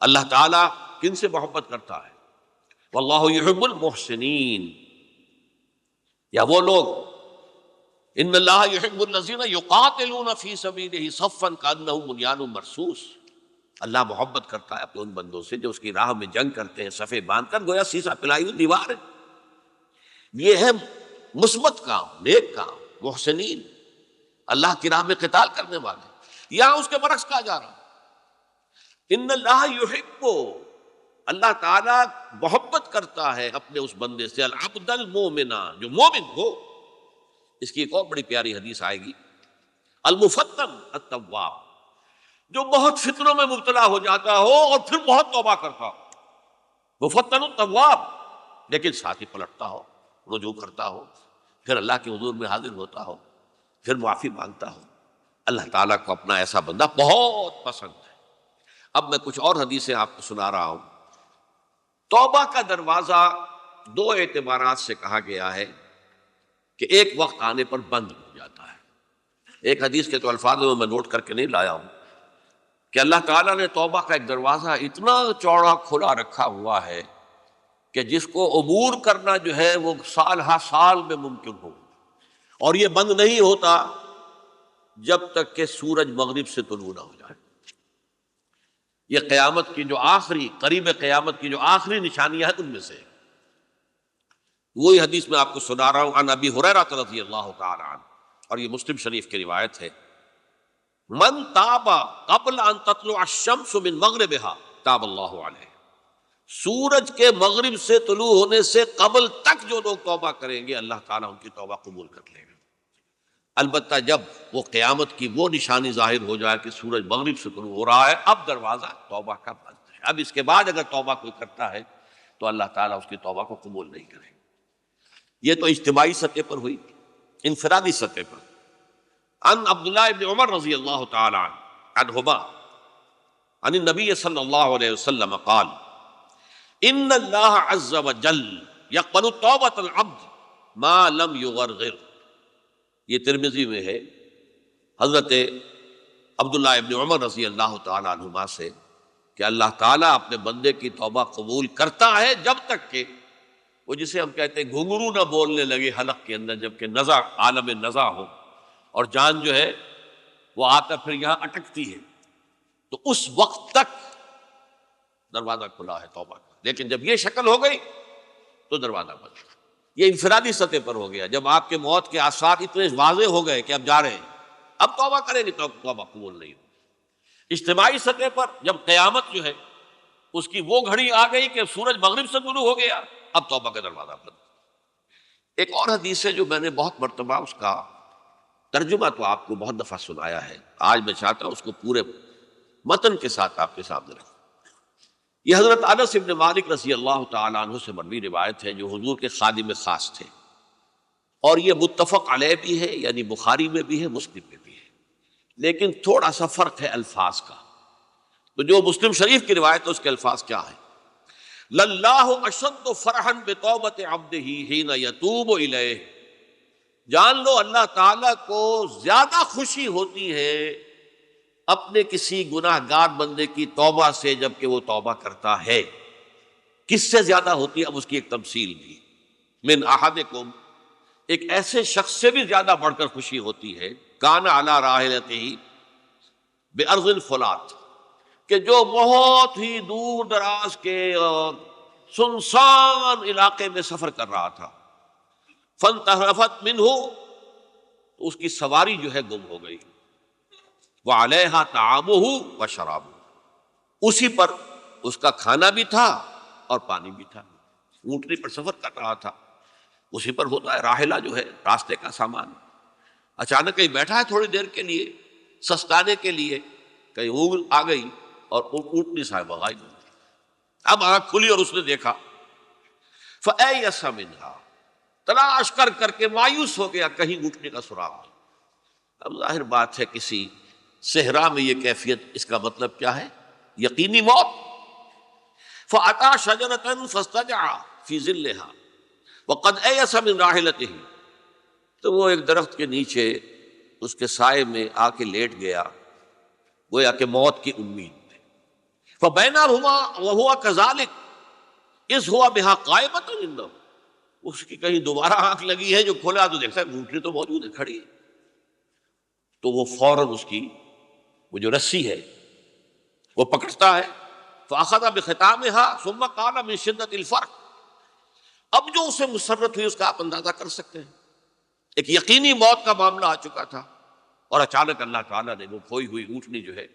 اللہ تعالیٰ کن سے محبت کرتا ہے؟ واللہ یحب المحسنین، یا وہ لوگ ان اللہ یحب الذین یقاتلون فی سبیلہ صفا کانہم بنیان مرصوص، اللہ محبت کرتا ہے اپنے ان بندوں سے جو اس کی راہ میں جنگ کرتے ہیں صفے باندھ کر، گویا سیسا پلائی ہوئی دیوار ہے۔ یہ ہے مثبت کام، نیک کام، محسنین، اللہ کی راہ میں قتال کرنے والے۔ یہاں اس کے برعکس کہا جا رہا ان اللہ یحب، اللہ تعالیٰ محبت کرتا ہے اپنے اس بندے سے، العبد المومن، جو مومن ہو۔ اس کی ایک اور بڑی پیاری حدیث آئے گی، المفتن التواب، جو بہت فتنوں میں مبتلا ہو جاتا ہو اور پھر بہت توبہ کرتا ہو، مفتن التواب، لیکن ساتھ ہی پلٹتا ہو، رجوع کرتا ہو، پھر اللہ کے حضور میں حاضر ہوتا ہو، پھر معافی مانگتا ہو۔ اللہ تعالیٰ کو اپنا ایسا بندہ بہت پسند ہے۔ اب میں کچھ اور حدیثیں آپ کو سنا رہا ہوں۔ توبہ کا دروازہ دو اعتبارات سے کہا گیا ہے کہ ایک وقت آنے پر بند ہو جاتا ہے۔ ایک حدیث کے تو الفاظ میں نوٹ کر کے نہیں لایا ہوں کہ اللہ تعالیٰ نے توبہ کا ایک دروازہ اتنا چوڑا کھلا رکھا ہوا ہے کہ جس کو عبور کرنا جو ہے وہ سال ہا سال میں ممکن ہو، اور یہ بند نہیں ہوتا جب تک کہ سورج مغرب سے طلوع نہ ہو جائے۔ یہ قیامت کی جو آخری، قریب قیامت کی جو آخری نشانیاں ہیں ان میں سے وہی حدیث میں آپ کو سنا رہا ہوں، عن ابی ہریرہ رضی اللہ تعالی عنہ، اور یہ مسلم شریف کی روایت ہے، من تاب قبل ان تطلع الشمس من مغربها تاب اللہ علیہ، سورج کے مغرب سے طلوع ہونے سے قبل تک جو لوگ توبہ کریں گے اللہ تعالیٰ ان کی توبہ قبول کر لے گا۔ البتہ جب وہ قیامت کی وہ نشانی ظاہر ہو جائے کہ سورج مغرب سے طلوع ہو رہا ہے، اب دروازہ توبہ کا بند ہے۔ اب اس کے بعد اگر توبہ کوئی کرتا ہے تو اللہ تعالیٰ اس کی توبہ کو قبول نہیں کرے۔ یہ تو اجتماعی سطح پر ہوئی۔ انفرادی سطح پر عن عبداللہ ابن عمر رضی اللہ تعالی عنہما عن النبی صلی اللہ علیہ وسلم قال ان اللہ عز وجل یقبل توبۃ العبد ما لم یغرغر، یہ ترمذی میں ہے حضرت عبداللہ ابن عمر رضی اللہ تعالی عنہما سے کہ اللہ تعالیٰ اپنے بندے کی توبہ قبول کرتا ہے جب تک کہ وہ جسے ہم کہتے ہیں گھنگرو نہ بولنے لگے حلق کے اندر، جبکہ نزع، عالم نزع ہو اور جان جو ہے وہ آتا پھر یہاں اٹکتی ہے، تو اس وقت تک دروازہ کھلا ہے توبہ کا۔ لیکن جب یہ شکل ہو گئی تو دروازہ بند۔ یہ انفرادی سطح پر ہو گیا، جب آپ کے موت کے آثار اتنے واضح ہو گئے کہ اب جا رہے ہیں، اب توبہ کریں گے تو توبہ قبول نہیں ہو۔ اجتماعی سطح پر جب قیامت جو ہے اس کی وہ گھڑی آ گئی کہ سورج مغرب سے طلوع ہو گیا، اب توبہ کا دروازہ بند۔ ایک اور حدیث ہے جو میں نے بہت مرتبہ اس کا ترجمہ تو آپ کو بہت دفعہ سنایا ہے، آج میں چاہتا ہوں اس کو پورے متن کے ساتھ آپ کے سامنے رکھوں۔ یہ حضرت انس بن مالک رضی اللہ تعالیٰ عنہ سے مروی روایت ہے، جو حضور کے خادم خاص تھے، اور یہ متفق علیہ بھی ہے، یعنی بخاری میں بھی ہے، مسلم میں بھی ہے، لیکن تھوڑا سا فرق ہے الفاظ کا۔ تو جو مسلم شریف کی روایت ہے اس کے الفاظ کیا ہیں؟ للہ اشد فرحا بتوبۃ عبدہ حین یتوب الیہ، جان لو اللہ تعالیٰ کو زیادہ خوشی ہوتی ہے اپنے کسی گناہ گار بندے کی توبہ سے جب کہ وہ توبہ کرتا ہے۔ کس سے زیادہ ہوتی ہے؟ اب اس کی ایک تمثیل دی، من احدکم، ایک ایسے شخص سے بھی زیادہ بڑھ کر خوشی ہوتی ہے، کان علی راحلتہ بارض الفلات، کہ جو بہت ہی دور دراز کے سنسان علاقے میں سفر کر رہا تھا، فانتحرفت منہ، تو اس کی سواری جو ہے گم ہو گئی، وعلیہا طعامہ وشرابہ، اسی پر اس کا کھانا بھی تھا اور پانی بھی تھا، اونٹنی پر سفر کر رہا تھا، اسی پر ہوتا ہے راحلہ جو ہے راستے کا سامان۔ اچانک کہیں بیٹھا ہے تھوڑی دیر کے لیے سستانے کے لیے، کہیں اونگ آ گئی اور اونٹنی صاحب غائب ہو گئی۔ اب آنکھ کھلی اور اس نے دیکھا، فَأَيَّسَ مِنْهَا، تلاش کر کر کے مایوس ہو گیا، کہیں اونٹنی کا سراغ نہیں۔ اب ظاہر بات ہے کسی صحرا میں یہ کیفیت، اس کا مطلب کیا ہے؟ یقینی موت۔ فأتى شجرة فاستجع في ظلها وقد أيس من راحلته، تو وہ ایک درخت کے نیچے اس کے سائے میں آ کے لیٹ گیا، گویا کہ موت کی امید میں۔ فبينهما وهو كذلك إذ هو بها قائمة عنده، اس کی کہیں دوبارہ آنکھ لگی ہے، جو کھولا تو دیکھتا ہے اونٹنی تو موجود ہے، کھڑی ہے، تو وہ فوراً اس کی وہ جو رسی ہے وہ پکڑتا ہے۔ فأخذ بختامها ثم قال من شدة الفرق، اب جو اسے مسرت ہوئی اس کا آپ اندازہ کر سکتے ہیں، ایک یقینی موت کا معاملہ آ چکا تھا، اور اچانک اللہ تعالیٰ نے وہ کھوئی ہوئی اونٹنی جو ہے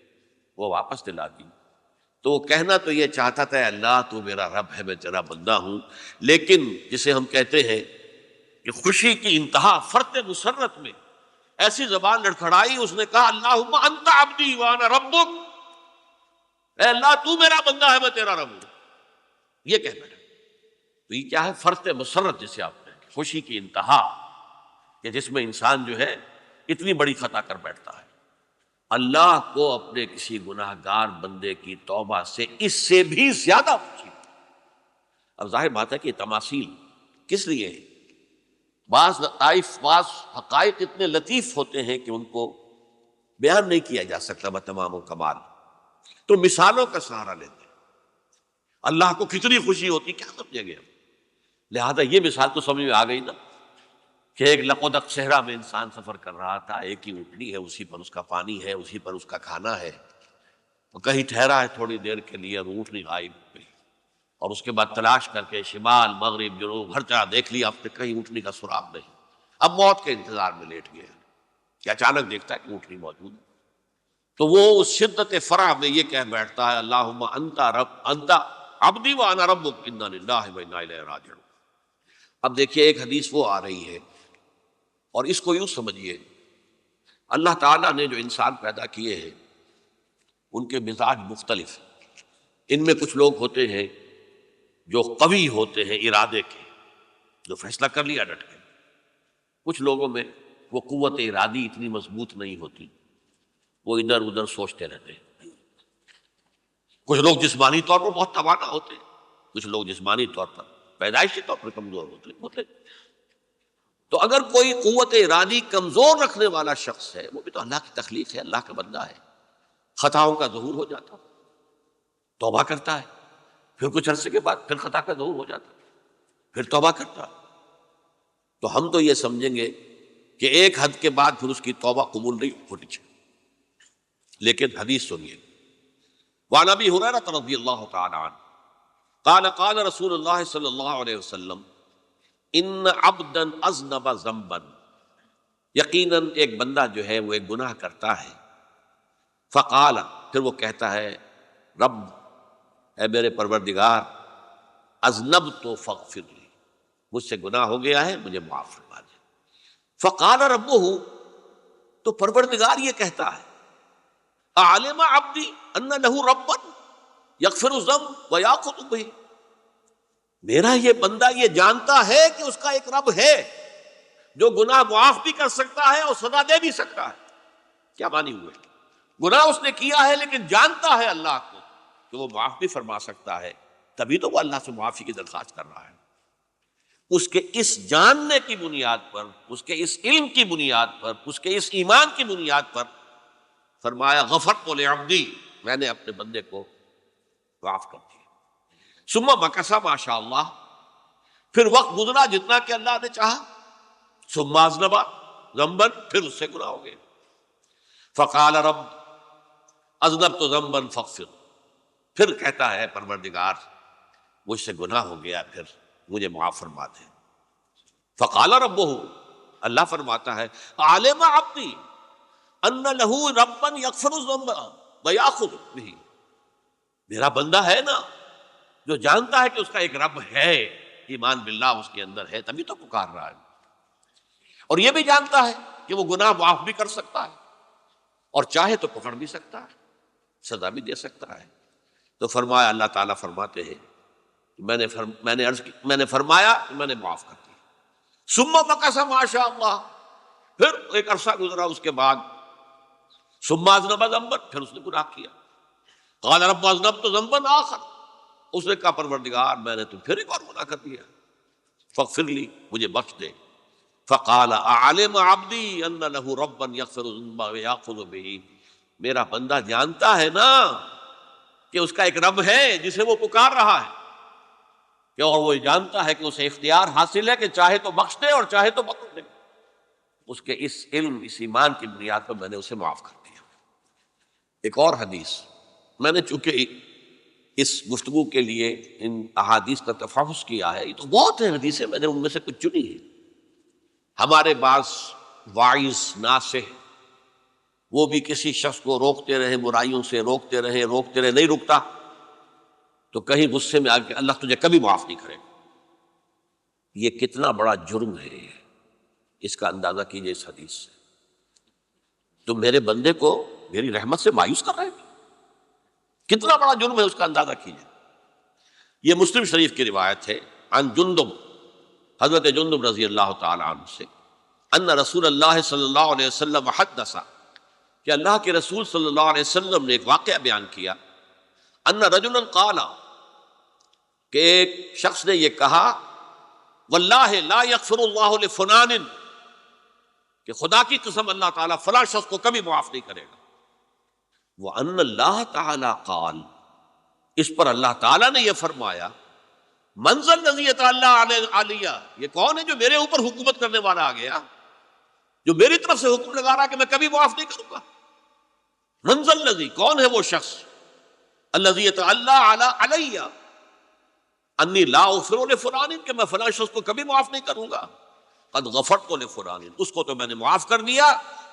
وہ واپس دلا دی۔ تو وہ کہنا تو یہ چاہتا تھا اللہ تو میرا رب ہے، میں تیرا بندہ ہوں، لیکن جسے ہم کہتے ہیں کہ خوشی کی انتہا فرط مسرت میں ایسی زبان لڑکھڑائی، اس نے کہا اللہم انت عبدی وانا ربک، اے اللہ تو میرا بندہ ہے، میں تیرا رب ہوں، یہ کہہ بیٹھا۔ تو یہ کیا ہے؟ فرط مسرت جسے آپ کہیں، خوشی کی انتہا، کہ جس میں انسان جو ہے اتنی بڑی خطا کر بیٹھتا ہے۔ اللہ کو اپنے کسی گناہ گار بندے کی توبہ سے اس سے بھی زیادہ خوشی۔ اب ظاہر بات ہے کہ تماثیل کس لیے ہیں؟ بعض لطائف، بعض حقائق اتنے لطیف ہوتے ہیں کہ ان کو بیان نہیں کیا جا سکتا بتمام و کمال، تو مثالوں کا سہارا لیتے ہیں۔ اللہ کو کتنی خوشی ہوتی کیا سمجھے گے ہم؟ لہذا یہ مثال تو سمجھ میں آ گئی نا، کہ ایک لقودق صحرا میں انسان سفر کر رہا تھا، ایک ہی اونٹنی ہے، اسی پر اس کا پانی ہے، اسی پر اس کا کھانا ہے، وہ کہیں ٹھہرا ہے تھوڑی دیر کے لیے، اور اونٹنی غائب ہو گئی، اور اس کے بعد تلاش کر کے شمال مغرب جنوب ہر جگہ دیکھ لیا، آپ نے کہیں اونٹنی کا سراغ نہیں۔ اب موت کے انتظار میں لیٹ گیا کہ اچانک دیکھتا ہے کہ اونٹنی موجود ہے، تو وہ اس شدت فرح میں یہ کہہ بیٹھتا ہے اللہم انت رب انت عبدی وانا ربک انا للہ و انا الیہ راجعون۔ اب دیکھیے ایک حدیث وہ آ رہی ہے، اور اس کو یوں سمجھیے، اللہ تعالیٰ نے جو انسان پیدا کیے ہیں ان کے مزاج مختلف ہیں۔ ان میں کچھ لوگ ہوتے ہیں جو قوی ہوتے ہیں ارادے کے، جو فیصلہ کر لیا ڈٹ گئے۔ کچھ لوگوں میں وہ قوت ارادی اتنی مضبوط نہیں ہوتی، وہ ادھر ادھر سوچتے رہتے ہیں۔ کچھ لوگ جسمانی طور پر بہت توانا ہوتے ہیں، کچھ لوگ جسمانی طور پر پیدائشی طور پر کمزور ہوتے ہیں۔ تو اگر کوئی قوت ارادی کمزور رکھنے والا شخص ہے، وہ بھی تو اللہ کی تخلیق ہے، اللہ کا بندہ ہے، خطاؤں کا ظہور ہو جاتا، توبہ کرتا ہے، پھر کچھ عرصے کے بعد پھر خطا کا ظہور ہو جاتا، پھر توبہ کرتا ہے، تو ہم تو یہ سمجھیں گے کہ ایک حد کے بعد پھر اس کی توبہ قبول نہیں ہونی چاہیے۔ لیکن حدیث سنیے، وعن ابی ہریرہ رضی اللہ تعالی عنہ قال قال رسول اللہ صلی اللہ علیہ وسلم ان عبدا اذنب ذنبا، یقیناً ایک بندہ جو ہے وہ ایک گناہ کرتا ہے، فقال، پھر وہ کہتا ہے رب، اے میرے پروردگار، اذنبت فاغفر لی، مجھ سے گناہ ہو گیا ہے، مجھے معاف فرما دے۔ فقال ربہ، تو پروردگار یہ کہتا ہے اعلم عبدی ان لہ ربا یغفر الذنب ویاخذ بہ، میرا یہ بندہ یہ جانتا ہے کہ اس کا ایک رب ہے جو گناہ معاف بھی کر سکتا ہے اور سزا دے بھی سکتا ہے۔ کیا معنی ہوئے؟ گناہ اس نے کیا ہے لیکن جانتا ہے اللہ کو کہ وہ معاف بھی فرما سکتا ہے، تبھی تو وہ اللہ سے معافی کی درخواست کر رہا ہے۔ اس کے اس جاننے کی بنیاد پر، اس کے اس علم کی بنیاد پر، اس کے اس ایمان کی بنیاد پر فرمایا غفرت لعبدی، میں نے اپنے بندے کو معاف کر دیا۔ ثم مکث ما شاء اللہ، پھر وقت گزرا جتنا کہ اللہ نے چاہا، ثم اذنب ذنبا، پھر اس سے گناہ ہو گیا۔ فقال رب اذنبت ذنبا فاغفر، پھر کہتا ہے پروردگار مجھ سے گناہ ہو گیا، پھر مجھے معاف فرما دے۔ فقال ربہ، اللہ فرماتا ہے علم عبدی ان لہ ربا یغفر الذنب ویاخذ بہ، میرا بندہ ہے نا جو جانتا ہے کہ اس کا ایک رب ہے، ایمان باللہ اس کے اندر ہے، تبھی تو پکار رہا ہے، اور یہ بھی جانتا ہے کہ وہ گناہ معاف بھی کر سکتا ہے، اور چاہے تو پکڑ بھی سکتا ہے، سزا بھی دے سکتا ہے۔ تو فرمایا، اللہ تعالیٰ فرماتے ہیں میں نے فرمایا کہ میں نے معاف کر دیا۔ ثم مکث ما شاء اللہ، پھر ایک عرصہ گزرا اس کے بعد، ثم اذنب ذنبا، پھر اس نے گناہ کیا۔ قال رب اذنبت ذنبا آخر، اس نے کہا پروردگار میں نے تو پھر ایک اور گناہ کر دیا، فاغفر لی، مجھے بخش دے۔ فقال اعلم عبدی ان له ربا یغفر الذنوب ویأخذ به، میرا بندہ جانتا ہے نا کہ اس کا ایک رب ہے جسے وہ پکار رہا ہے، کہ اور وہ جانتا ہے کہ اسے اختیار حاصل ہے کہ چاہے تو بخش دے اور چاہے تو بخش دے۔ اس کے اس علم، اس ایمان کی بنیاد پر میں نے اسے معاف کر دیا۔ ایک اور حدیث، میں نے چونکہ اس گفتگو کے لیے ان احادیث کا تفحص کیا ہے، یہ تو بہت ہیں حدیثیں، میں نے ان میں سے کچھ چنی ہیں۔ ہمارے بعض واعظ ناصح وہ بھی کسی شخص کو روکتے رہے، برائیوں سے روکتے رہے، نہیں رکتا تو کہیں غصے میں آ کے اللہ تجھے کبھی معاف نہیں کرے گا۔ یہ کتنا بڑا جرم ہے، اس کا اندازہ کیجئے اس حدیث سے۔ تو میرے بندے کو میری رحمت سے مایوس کر رہے ہیں، کتنا بڑا جرم ہے اس کا اندازہ کیجئے۔ یہ مسلم شریف کی روایت ہے، عن جندب، حضرت جندب رضی اللہ تعالی عنہ سے، ان رسول اللہ صلی اللہ علیہ وسلم حدث، کہ اللہ کے رسول صلی اللہ علیہ وسلم نے ایک واقعہ بیان کیا، ان رجلا قال، کہ ایک شخص نے یہ کہا، واللہ لا یغفر اللہ لفلان، کہ خدا کی قسم اللہ تعالیٰ فلاں شخص کو کبھی معاف نہیں کرے گا۔ وَأَنَّ اللَّهَ تَعَالَىٰ قال، اس پر اللہ تعالیٰ نے یہ فرمایا، مَنْ ذَا الَّذِي يَتَعَالَىٰ عَلَيَّ، یہ کون ہے جو میرے اوپر حکومت کرنے والا آ گیا، جو میری طرف سے حکم لگا رہا کہ میں کبھی معاف نہیں کروں گا۔ مَنْ ذَا الَّذِي، کون ہے وہ شخص، الَّذِي يَتَعَالَىٰ عَلَيَّ انی لا اغفر لفلان، کہ میں فلاں شخص کو کبھی معاف نہیں کروں گا۔ قد غفرت لفلان، اس کو تو میں نے معاف کر دیا،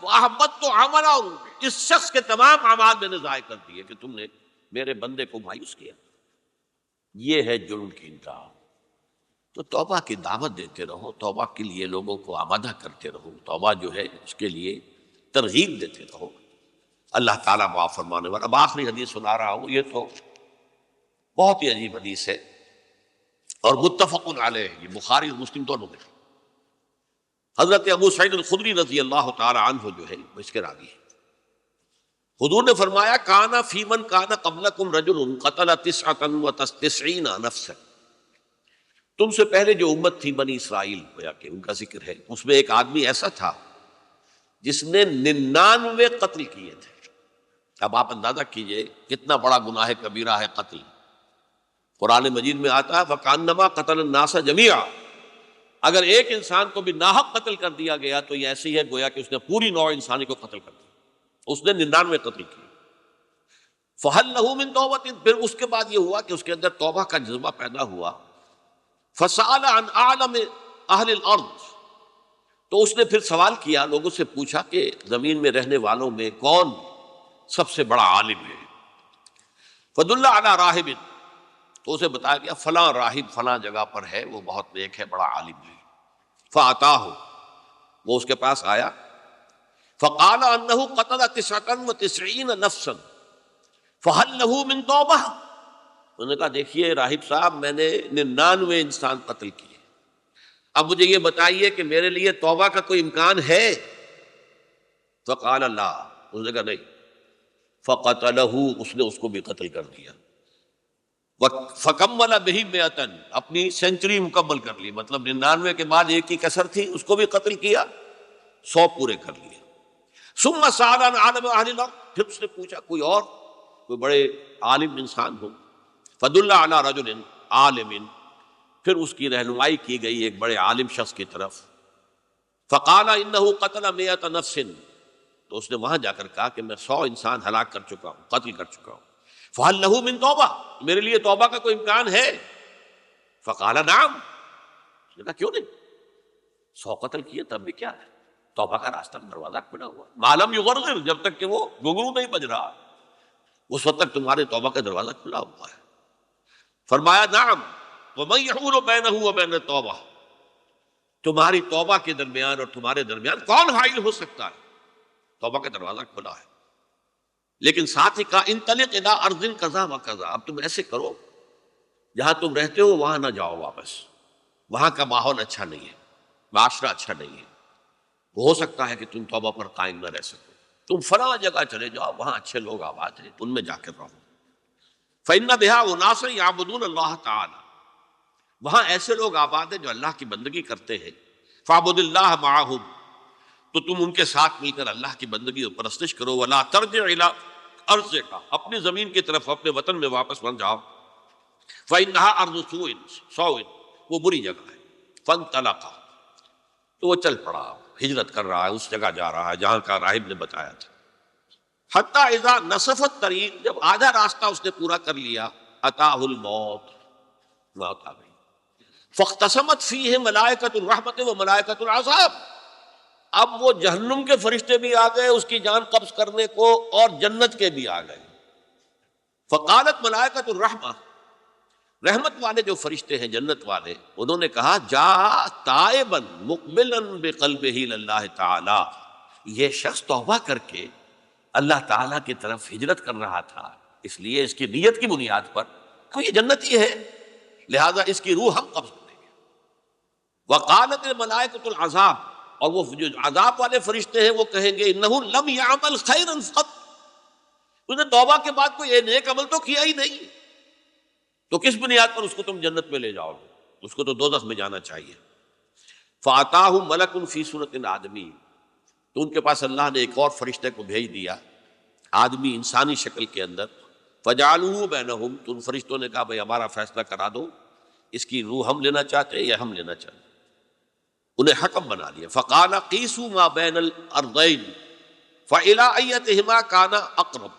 واحبطت عملہ، اس شخص کے تمام اعمال میں نے ضائع کر دیے کہ تم نے میرے بندے کو مایوس کیا۔ یہ ہے جرم کی انتہا۔ تو توبہ کی دعوت دیتے رہو، توبہ کے لیے لوگوں کو آمادہ کرتے رہو، توبہ جو ہے اس کے لیے ترغیب دیتے رہو، اللہ تعالیٰ معاف فرمانے والا۔ اب آخری حدیث سنا رہا ہوں، یہ تو بہت ہی عجیب حدیث ہے اور متفق علیہ، یہ بخاری اور مسلم دونوں میں۔ حضرت ابو سعید الخدری رضی اللہ تعالی عنہ جو ہے وہ اس کے راوی ہیں۔ حضور نے فرمایا، کانا فی من کانا قبلکم رجل قتل 99 نفسا، تم سے پہلے جو امت تھی بنی اسرائیل، گویا کہ ان کا ذکر ہے، اس میں ایک آدمی ایسا تھا جس نے 99 قتل کیے تھے۔ اب آپ اندازہ کیجئے کتنا بڑا گناہ کبیرہ ہے قتل۔ قرآن مجید میں آتا ہے فَكَأَنَّمَا قَتَلَ النَّاسَ جَمِيعًا، اگر ایک انسان کو بھی ناحق قتل کر دیا گیا تو یہ ایسی ہے گویا کہ اس نے پوری نوع انسانی کو قتل کر دیا۔ اس نے 99 قتل کیے۔ فَهَلْ لَهُ مِن تَوْبَةٍ، پھر اس کے بعد یہ ہوا کہ اس کے اندر توبہ کا جذبہ پیدا ہوا۔ فَسَأَلَ عَنْ أَعْلَمِ أَهْلِ الْأَرْضِ، تو اس نے پھر سوال کیا، لوگوں سے پوچھا کہ زمین میں رہنے والوں میں کون سب سے بڑا عالم ہے۔ فَدُلَّ عَلَىٰ رَاهِبٍ، تو اسے بتایا گیا فلاں راہب فلاں جگہ پر ہے، وہ بہت نیک ہے، بڑا عالم ہے۔ فَأَتَاهُ، وہ اس کے پاس آیا۔ فَقَالَ أَنَّهُ قَتَلَ 99 نَفْسًا فَهَلْ لَهُ مِن تَوْبَةٍ، انہوں نے کہا دیکھیے راہب صاحب، میں نے 99 انسان قتل کیے، اب مجھے یہ بتائیے کہ میرے لیے توبہ کا کوئی امکان ہے؟ فَقَالَ لَا، اس نے کہا نہیں۔ فَقَتَلَهُ، اس نے اس کو بھی قتل کر دیا۔ فَكَمَّلَ بِهِ 100، اپنی سینچری مکمل کر لی، مطلب 99 کے بعد ایک ہی کسر تھی، اس کو بھی قتل کیا، 100 پورے کر لیے۔ ثُمَّ سَأَلَ عَنْ عَالِمِ أَهْلِ الْأَرْضِ، پھر اس نے پوچھا کوئی اور، کوئی بڑے عالم انسان ہو۔ فَدُلَّ عَلَىٰ رَجُلٍ عَالِمٍ، پھر اس کی رہنمائی کی گئی ایک بڑے عالم شخص کی طرف۔ فَقَالَ إِنَّهُ قَتَلَ 100 نَفْسٍ، تو اس نے وہاں جا کر کہا کہ میں 100 انسان ہلاک کر چکا ہوں، قتل کر چکا ہوں۔ فَهَلْ لَهُ مِن تَوْبَةٍ، میرے لیے توبہ کا کوئی امکان ہے؟ فَقَالَ نَعَمْ، اس نے کہا کیوں نہیں، 100 قتل کیے تب بھی کیا ہے، توبہ کا راستہ دروازہ کھلا ہوا، مَا لَمْ يُغَرْغِرْ، جب تک کہ وہ گھنگرو نہیں بج رہا، اس وقت تک تمہارے توبہ کا دروازہ کھلا ہوا ہے۔ فرمایا نعم، وَمَن يَحُولُ بَيْنَهُ وَبَيْنَ التَّوْبَةِ، تمہاری توبہ کے درمیان اور تمہارے درمیان کون حائل ہو سکتا ہے، توبہ کا دروازہ کھلا ہے۔ لیکن ساتھ ہی کہا انطلق الی ارض کذا و کذا، اب تم ایسے کرو جہاں تم رہتے ہو وہاں نہ جاؤ واپس، وہاں کا ماحول اچھا نہیں ہے، معاشرہ اچھا نہیں ہے، ہو سکتا ہے کہ تم توبہ پر قائم نہ رہ سکو، تم فلاں جگہ چلے جاؤ، وہاں اچھے لوگ آباد ہیں، ان میں جا کر رہو۔ فإن بها اناس یعبدون اللہ تعالی، وہاں ایسے لوگ آباد ہیں جو اللہ کی بندگی کرتے ہیں. فاعبد اللہ معہم، تو تم ان کے ساتھ مل کر اللہ کی بندگی اور پرستش کرو. ولا ترجع الی ارضک، اپنی زمین کی طرف اپنے وطن میں واپس بن جاؤ. فإنها ارض سوء، وہ بری جگہ ہے. فانطلقا، تو وہ چل پڑا، ہجرت کر رہا ہے، اس جگہ جا رہا ہے جہاں کا راہب نے بتایا تھا. حتی اذا نصف الطریق، جب آدھا راستہ اس نے پورا کر لیا، اتاہ الموت، موت آ گئی. فاختصمت فیہ ملائکۃ الرحمت و ملائکۃ العذاب، اب وہ جہنم کے فرشتے بھی آ گئے اس کی جان قبض کرنے کو، اور جنت کے بھی آ گئے. فقالت ملائکۃ الرحمہ، رحمت والے جو فرشتے ہیں جنت والے، انہوں نے کہا جاء تائبا مقبلا بقلبہ اللہ تعالی، یہ شخص توبہ کر کے اللہ تعالیٰ کی طرف ہجرت کر رہا تھا، اس لیے اس کی نیت کی بنیاد پر تو یہ جنتی ہے، لہذا اس کی روح ہم قبض کریں گے. وقالت ملائکۃ العذاب، اور وہ جو عذاب والے فرشتے ہیں وہ کہیں گے انہ لم یعمل خیرا قط، اس نے توبہ کے بعد کوئی نیک عمل تو کیا ہی نہیں، تو کس بنیاد پر اس کو تم جنت میں لے جاؤ گے؟ اس کو تو دوزخ میں جانا چاہیے. فاتاہ ملک فی صورت آدمی، تو ان کے پاس اللہ نے ایک اور فرشتے کو بھیج دیا، آدمی انسانی شکل کے اندر. فجعلوہ بینہم، تو ان فرشتوں نے کہا بھئی ہمارا فیصلہ کرا دو، اس کی روح ہم لینا چاہتے ہیں یا ہم لینا چاہتے ہیں. انہیں حکم بنا لیا. فقال قیسوا ما بین الارضین فإلی ایتہما کان اقرب،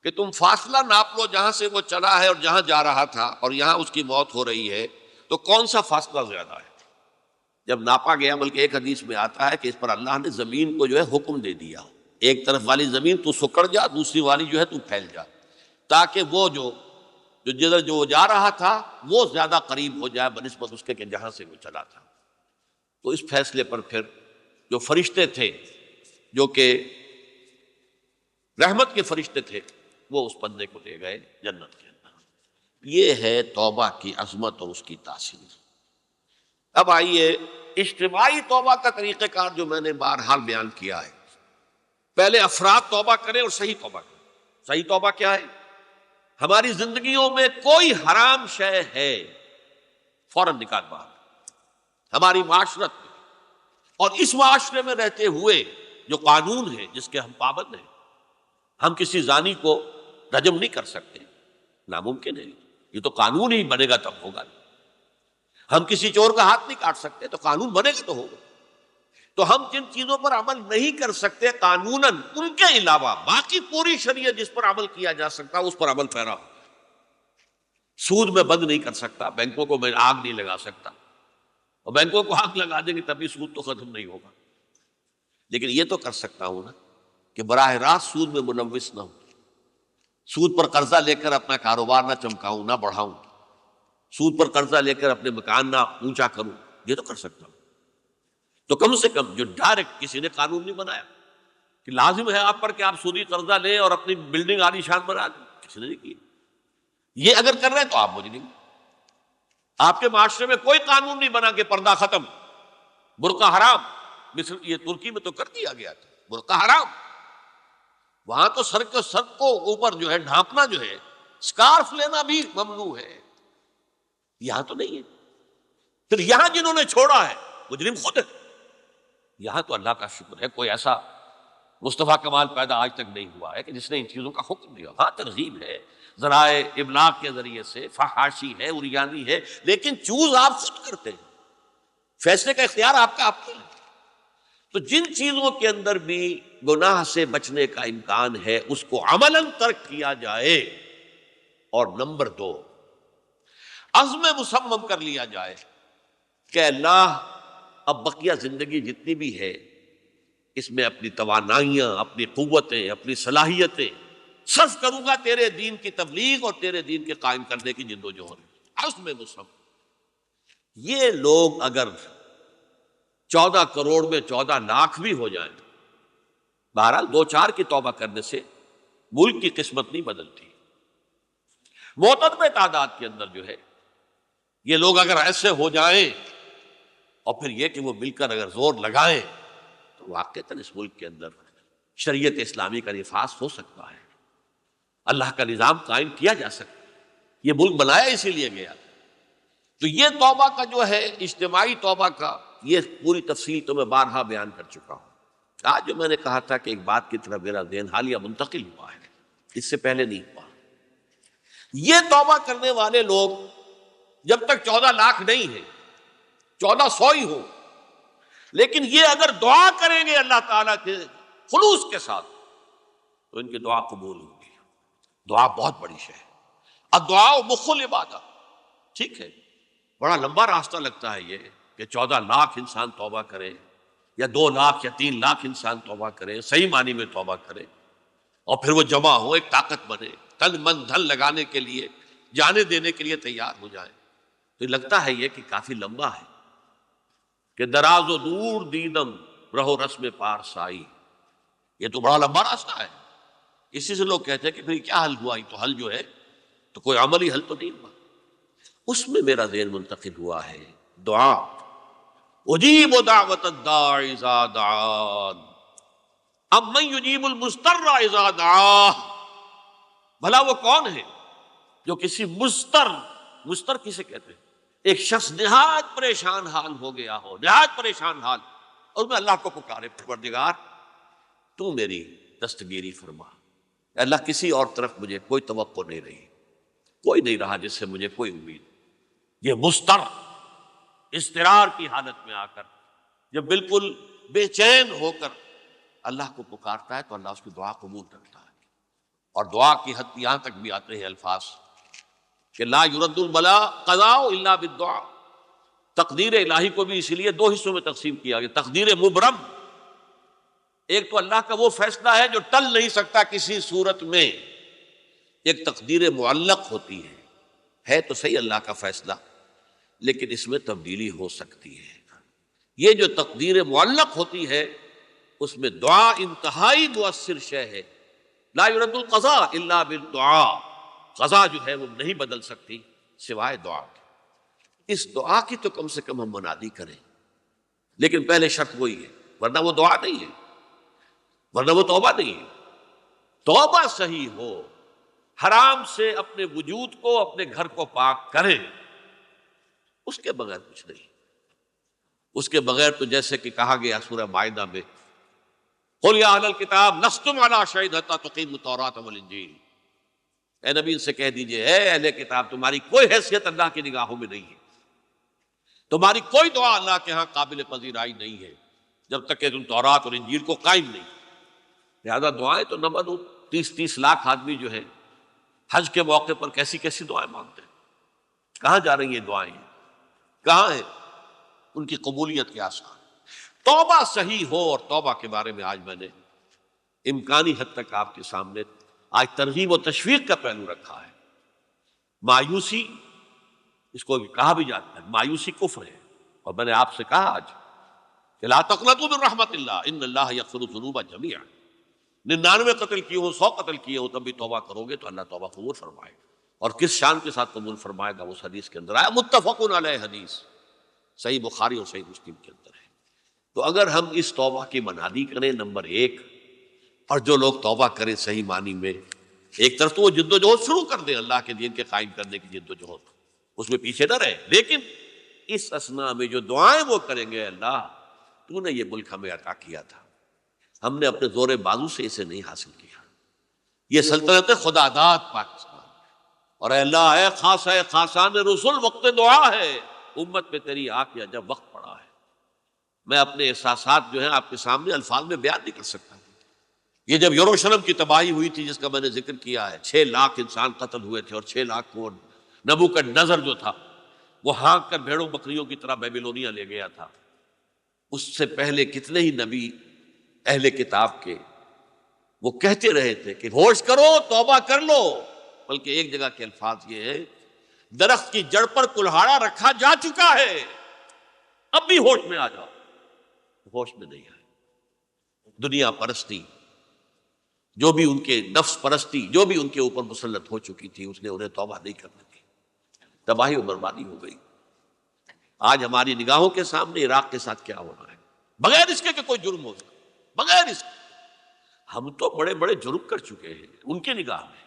کہ تم فاصلہ ناپ لو جہاں سے وہ چلا ہے اور جہاں جا رہا تھا، اور یہاں اس کی موت ہو رہی ہے، تو کون سا فاصلہ زیادہ ہے. جب ناپا گیا، بلکہ ایک حدیث میں آتا ہے کہ اس پر اللہ نے زمین کو جو ہے حکم دے دیا، ایک طرف والی زمین تو سکڑ جا، دوسری والی جو ہے تو پھیل جا، تاکہ وہ جو جدھر جو جا رہا تھا وہ زیادہ قریب ہو جائے بنسبت اس کے کہ جہاں سے وہ چلا تھا. تو اس فیصلے پر پھر جو فرشتے تھے جو کہ رحمت کے فرشتے تھے، وہ اس بندے کو لے گئے جنت کے اندر. یہ ہے توبہ کی عظمت اور اس کی تاثیر. اب آئیے اجتماعی توبہ کا طریقہ کار جو میں نے بہرحال بیان کیا ہے. پہلے افراد توبہ کریں اور صحیح توبہ کریں. صحیح توبہ کیا ہے؟ ہماری زندگیوں میں کوئی حرام شے ہے فوراً نکال باہر. ہماری معاشرت میں اور اس معاشرے میں رہتے ہوئے جو قانون ہے جس کے ہم پابند ہیں، ہم کسی زانی کو رجم نہیں کر سکتے، ناممکن ہے. یہ تو قانون ہی بنے گا تب ہوگا. ہم کسی چور کا ہاتھ نہیں کاٹ سکتے، تو قانون بنے گا تو ہوگا. تو ہم جن چیزوں پر عمل نہیں کر سکتے قانوناً، ان کے علاوہ باقی پوری شریعت جس پر عمل کیا جا سکتا اس پر عمل پیرا. سود میں بند نہیں کر سکتا، بینکوں کو میں آگ نہیں لگا سکتا، اور بینکوں کو آگ لگا دیں گے تبھی سود تو ختم نہیں ہوگا. لیکن یہ تو کر سکتا ہوں نا کہ براہ راست سود میں ملوث نہ ہوں، سود پر قرضہ لے کر اپنا کاروبار نہ چمکاؤں نہ بڑھاؤں، سود پر قرضہ لے کر اپنے مکان نہ اونچا کروں. یہ تو کر سکتا ہوں. تو کم سے کم جو ڈائریکٹ کسی نے قانون نہیں بنایا کہ لازم ہے آپ پر کہ آپ سودی قرضہ لیں اور اپنی بلڈنگ عالی شان بنا دیں، کسی نے نہیں کیا. یہ اگر کر رہے ہیں تو آپ مجرم. آپ کے معاشرے میں کوئی قانون نہیں بنا کہ پردہ ختم، برقع حرام. مصر یہ ترکی میں تو کر دیا گیا تھا برقع حرام. وہاں تو سر کو اوپر جو ہے ڈھانپنا جو ہے، سکارف لینا بھی ممنوع ہے. یہاں تو نہیں ہے. پھر یہاں جنہوں نے چھوڑا ہے مجرم خود ہے. یہاں تو اللہ کا شکر ہے کوئی ایسا مصطفیٰ کمال پیدا آج تک نہیں ہوا ہے کہ جس نے ان چیزوں کا حکم دیا. ہاں ترغیب ہے ذرائع ابلاغ کے ذریعے سے، فحاشی ہے، اریانی ہے، لیکن چوز آپ خود کرتے ہیں، فیصلے کا اختیار آپ کا آپ ہے. تو جن چیزوں کے اندر بھی گناہ سے بچنے کا امکان ہے اس کو عملاً ترک کیا جائے. اور نمبر 2، عزم مصمم کر لیا جائے کہ اللہ اب بقیہ زندگی جتنی بھی ہے اس میں اپنی توانائیاں، اپنی قوتیں، اپنی صلاحیتیں صرف کروں گا تیرے دین کی تبلیغ اور تیرے دین کے قائم کرنے کی جد و جہد. عزم مصمم. یہ لوگ اگر 14 کروڑ میں 14 لاکھ بھی ہو جائیں، بہرحال 2-4 کی توبہ کرنے سے ملک کی قسمت نہیں بدلتی. معتدل تعداد کے اندر جو ہے یہ لوگ اگر ایسے ہو جائیں اور پھر یہ کہ وہ مل کر اگر زور لگائیں تو واقعتاً اس ملک کے اندر شریعت اسلامی کا نفاذ ہو سکتا ہے. اللہ کا نظام قائم کیا جا سکتا، یہ ملک بنایا اسی لیے گیا۔ تو یہ توبہ کا جو ہے اجتماعی توبہ کا یہ پوری تفصیل تو میں بارہا بیان کر چکا ہوں۔ آج جو میں نے کہا تھا کہ ایک بات کی طرف میرا ذہن حالیہ منتقل ہوا ہے، اس سے پہلے نہیں ہوا۔ یہ توبہ کرنے والے لوگ جب تک 14 لاکھ نہیں ہیں، 1400 ہی ہوں، لیکن یہ اگر دعا کریں گے اللہ تعالیٰ کے خلوص کے ساتھ تو ان کی دعا قبول ہوگی۔ دعا بہت بڑی شے ہے، الدعاء مخ العبادہ۔ ٹھیک ہے، بڑا لمبا راستہ لگتا ہے یہ کہ 14 لاکھ انسان توبہ کرے، یا 2 لاکھ یا 3 لاکھ انسان توبہ کرے، صحیح معنی میں توبہ کرے، اور پھر وہ جمع ہو، ایک طاقت بنے، تن من دھن لگانے کے لیے، جانے دینے کے لیے تیار ہو جائے۔ تو یہ لگتا ہے یہ کہ کافی لمبا ہے، کہ دراز و دور دیدم رہو رسم پارسائی، یہ تو بڑا لمبا راستہ ہے۔ اسی سے لوگ کہتے ہیں کہ پھر کیا حل ہوا، یہ تو حل جو ہے تو کوئی عملی حل تو نہیں ہوا۔ اس میں میرا ذہن منتقل ہوا ہے دعا، اجیب دعوت الداع اذا دعان امن یجیب المضطر اذا دعاہ۔ بھلا وہ کون ہے جو کسی مضطر کسے کہتے ہیں؟ ایک شخص نہایت پریشان حال ہو گیا ہو، نہایت پریشان حال، اور میں اللہ کو پکارے، پروردگار تو میری دستگیری فرما۔ اللہ کسی اور طرف مجھے کوئی توقع نہیں رہی، کوئی نہیں رہا جس سے مجھے کوئی امید۔ یہ مضطر اضطرار کی حالت میں آ کر جب بالکل بے چین ہو کر اللہ کو پکارتا ہے تو اللہ اس کی دعا قبول کرتا ہے۔ اور دعا کی حد یہاں تک بھی آتے ہیں الفاظ کہ لا یرد البلاء قضاء الا بالدعاء۔ تقدیر الہی کو بھی اسی لیے 2 حصوں میں تقسیم کیا گیا، تقدیر مبرم، ایک تو اللہ کا وہ فیصلہ ہے جو ٹل نہیں سکتا کسی صورت میں، ایک تقدیر معلق ہوتی ہے تو صحیح اللہ کا فیصلہ لیکن اس میں تبدیلی ہو سکتی ہے۔ یہ جو تقدیر معلق ہوتی ہے اس میں دعا انتہائی مؤثر شے ہے۔ لا يرد القضاء الا بالدعاء، قضا جو ہے وہ نہیں بدل سکتی سوائے دعا کے۔ اس دعا کی تو کم سے کم ہم منادی کریں، لیکن پہلے شرط وہی ہے، ورنہ وہ دعا نہیں ہے، ورنہ وہ توبہ نہیں ہے۔ توبہ صحیح ہو، حرام سے اپنے وجود کو، اپنے گھر کو پاک کریں، اس کے بغیر کچھ نہیں۔ اس کے بغیر تو جیسے کہ کہا گیا سورہ مائدہ میں، قُلْ يَا أَهْلَ الْكِتَابِ لَسْتُمْ عَلَىٰ شَيْءٍ حَتَّىٰ تُقِیمُوا التَّوْرَاةَ وَالْإِنجِیلَ۔ اے نبی ان سے کہہ دیجئے، اے اہل کتاب تمہاری کوئی حیثیت اللہ کی نگاہوں میں نہیں ہے، تمہاری کوئی دعا اللہ کے ہاں قابل پذیرائی نہیں ہے جب تک کہ تم تورات اور انجیل کو قائم نہیں۔ لہذا دعائیں تو نمبر 30 لاکھ آدمی جو ہے حج کے موقع پر کیسی کیسی دعائیں مانگتے ہیں، کہاں جا رہی ہیں دعائیں، کہاں ہیں ان کی قبولیت کے آثار۔ توبہ صحیح ہو، اور توبہ کے بارے میں آج میں نے امکانی حد تک آپ کے سامنے آج ترغیب و تشویق کا پہلو رکھا ہے۔ مایوسی، اس کو کہا بھی جاتا ہے مایوسی کفر ہے، اور میں نے آپ سے کہا آج کہ لا تقنطوا من رحمت اللہ ان اللہ یغفر الذنوب جميعا۔ 99 قتل کیے ہوں، 100 قتل کیے ہوں، تب بھی توبہ کرو گے تو اللہ توبہ قبول فرمائے گا، اور کس شان کے ساتھ قبول فرمائے گا اس حدیث کے اندر آیا، متفق علیہ حدیث صحیح بخاری اور صحیح مسلم کے اندر ہے۔ تو اگر ہم اس توبہ کی منادی کریں نمبر 1، اور جو لوگ توبہ کریں صحیح معنی میں، ایک طرف تو وہ جد و جہد شروع کر دیں اللہ کے دین کے قائم کرنے کی جد و جہد، اس میں پیچھے نہ رہے، لیکن اس اثناء میں جو دعائیں وہ کریں گے، اللہ تو نے یہ ملک ہمیں عطا کیا تھا، ہم نے اپنے زور بازو سے اسے نہیں حاصل کیا، یہ سلطنت خدا داد پاکستان، اور اے اللہ اے خاصان رسول وقت دعا ہے، امت میں تیری آ کیا جب وقت پڑا ہے۔ میں اپنے احساسات جو ہیں آپ کے سامنے الفاظ میں بیان نہیں کر سکتا۔ یہ جب یروشلم کی تباہی ہوئی تھی جس کا میں نے ذکر کیا ہے، 6 لاکھ انسان قتل ہوئے تھے، اور 6 لاکھ کو نبوکدنضر جو تھا وہ ہانک کر بھیڑوں بکریوں کی طرح بیبیلونیا لے گیا تھا۔ اس سے پہلے کتنے ہی نبی اہل کتاب کے وہ کہتے رہے تھے کہ ہوش کرو، توبہ کر لو، بلکہ ایک جگہ کے الفاظ یہ ہے، درخت کی جڑ پر کلہاڑا رکھا جا چکا ہے، اب بھی ہوش میں آ جاؤ۔ ہوش میں نہیں آئے۔ دنیا پرستی، جو بھی ان کے نفس پرستی جو بھی ان کے اوپر مسلط ہو چکی تھی، اس نے انہیں توبہ نہیں کرنے دی، تباہی و بربادی ہو گئی۔ آج ہماری نگاہوں کے سامنے عراق کے ساتھ کیا ہو رہا ہے، بغیر اس کے کہ کوئی جرم ہو سکتا، بغیر اس کے۔ ہم تو بڑے بڑے جرم کر چکے ہیں ان کی نگاہ میں،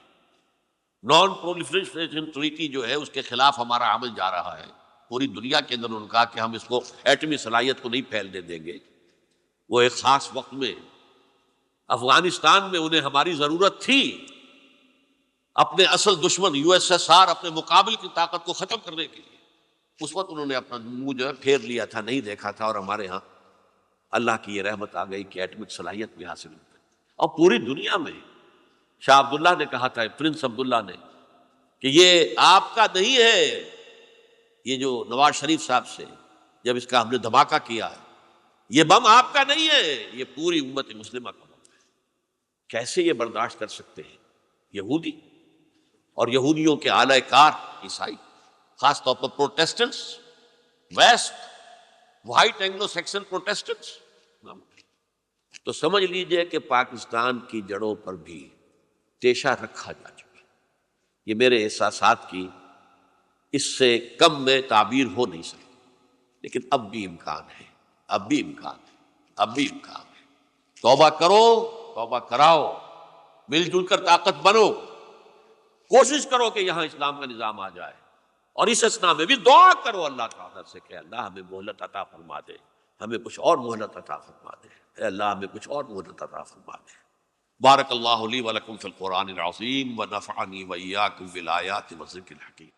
نان پرولیفریشن ٹریٹی جو ہے اس کے خلاف ہمارا عمل جا رہا ہے پوری دنیا کے اندر. انہوں نے کہا کہ ہم اس کو ایٹمی صلاحیت کو نہیں پھیلنے دیں گے. وہ ایک خاص وقت میں افغانستان میں انہیں ہماری ضرورت تھی اپنے اصل دشمن یو ایس ایس آر اپنے مقابل کی طاقت کو ختم کرنے کے لیے. اس وقت انہوں نے اپنا منہ جو ہے پھیر لیا تھا, نہیں دیکھا تھا, اور ہمارے ہاں اللہ کی یہ رحمت آ گئی کہ ایٹمک صلاحیت بھی حاصل ہوئی. اور پوری دنیا میں شاہ عبداللہ نے کہا تھا, پرنس عبداللہ نے, کہ یہ آپ کا نہیں ہے, یہ جو نواز شریف صاحب سے جب اس کا ہم نے دھماکہ کیا ہے, یہ بم آپ کا نہیں ہے, یہ پوری امت مسلمہ کا بم ہے. کیسے یہ برداشت کر سکتے ہیں یہودی اور یہودیوں کے اعلی کار عیسائی, خاص طور پر Protestants, west white Anglo Saxon Protestants. تو سمجھ لیجئے کہ پاکستان کی جڑوں پر بھی تیشہ رکھا جا چکا. یہ میرے احساسات کی اس سے کم میں تعبیر ہو نہیں سکتی, لیکن اب بھی امکان ہے, اب بھی امکان ہے, اب بھی امکان ہے. توبہ کرو, توبہ کراؤ, مل جل کر طاقت بنو, کوشش کرو کہ یہاں اسلام کا نظام آ جائے. اور اس اسنا میں بھی دعا کرو اللہ تعالیٰ سے کہ اللہ ہمیں مہلت عطا فرما دے, ہمیں کچھ اور مہلت عطا فرما دے, اے اللہ ہمیں کچھ اور مہلت عطا فرما دے. بارک اللہ لی ولکم فی القرآن العظیم ونفعنی وإیاکم بالآیات والذکر الحکیم.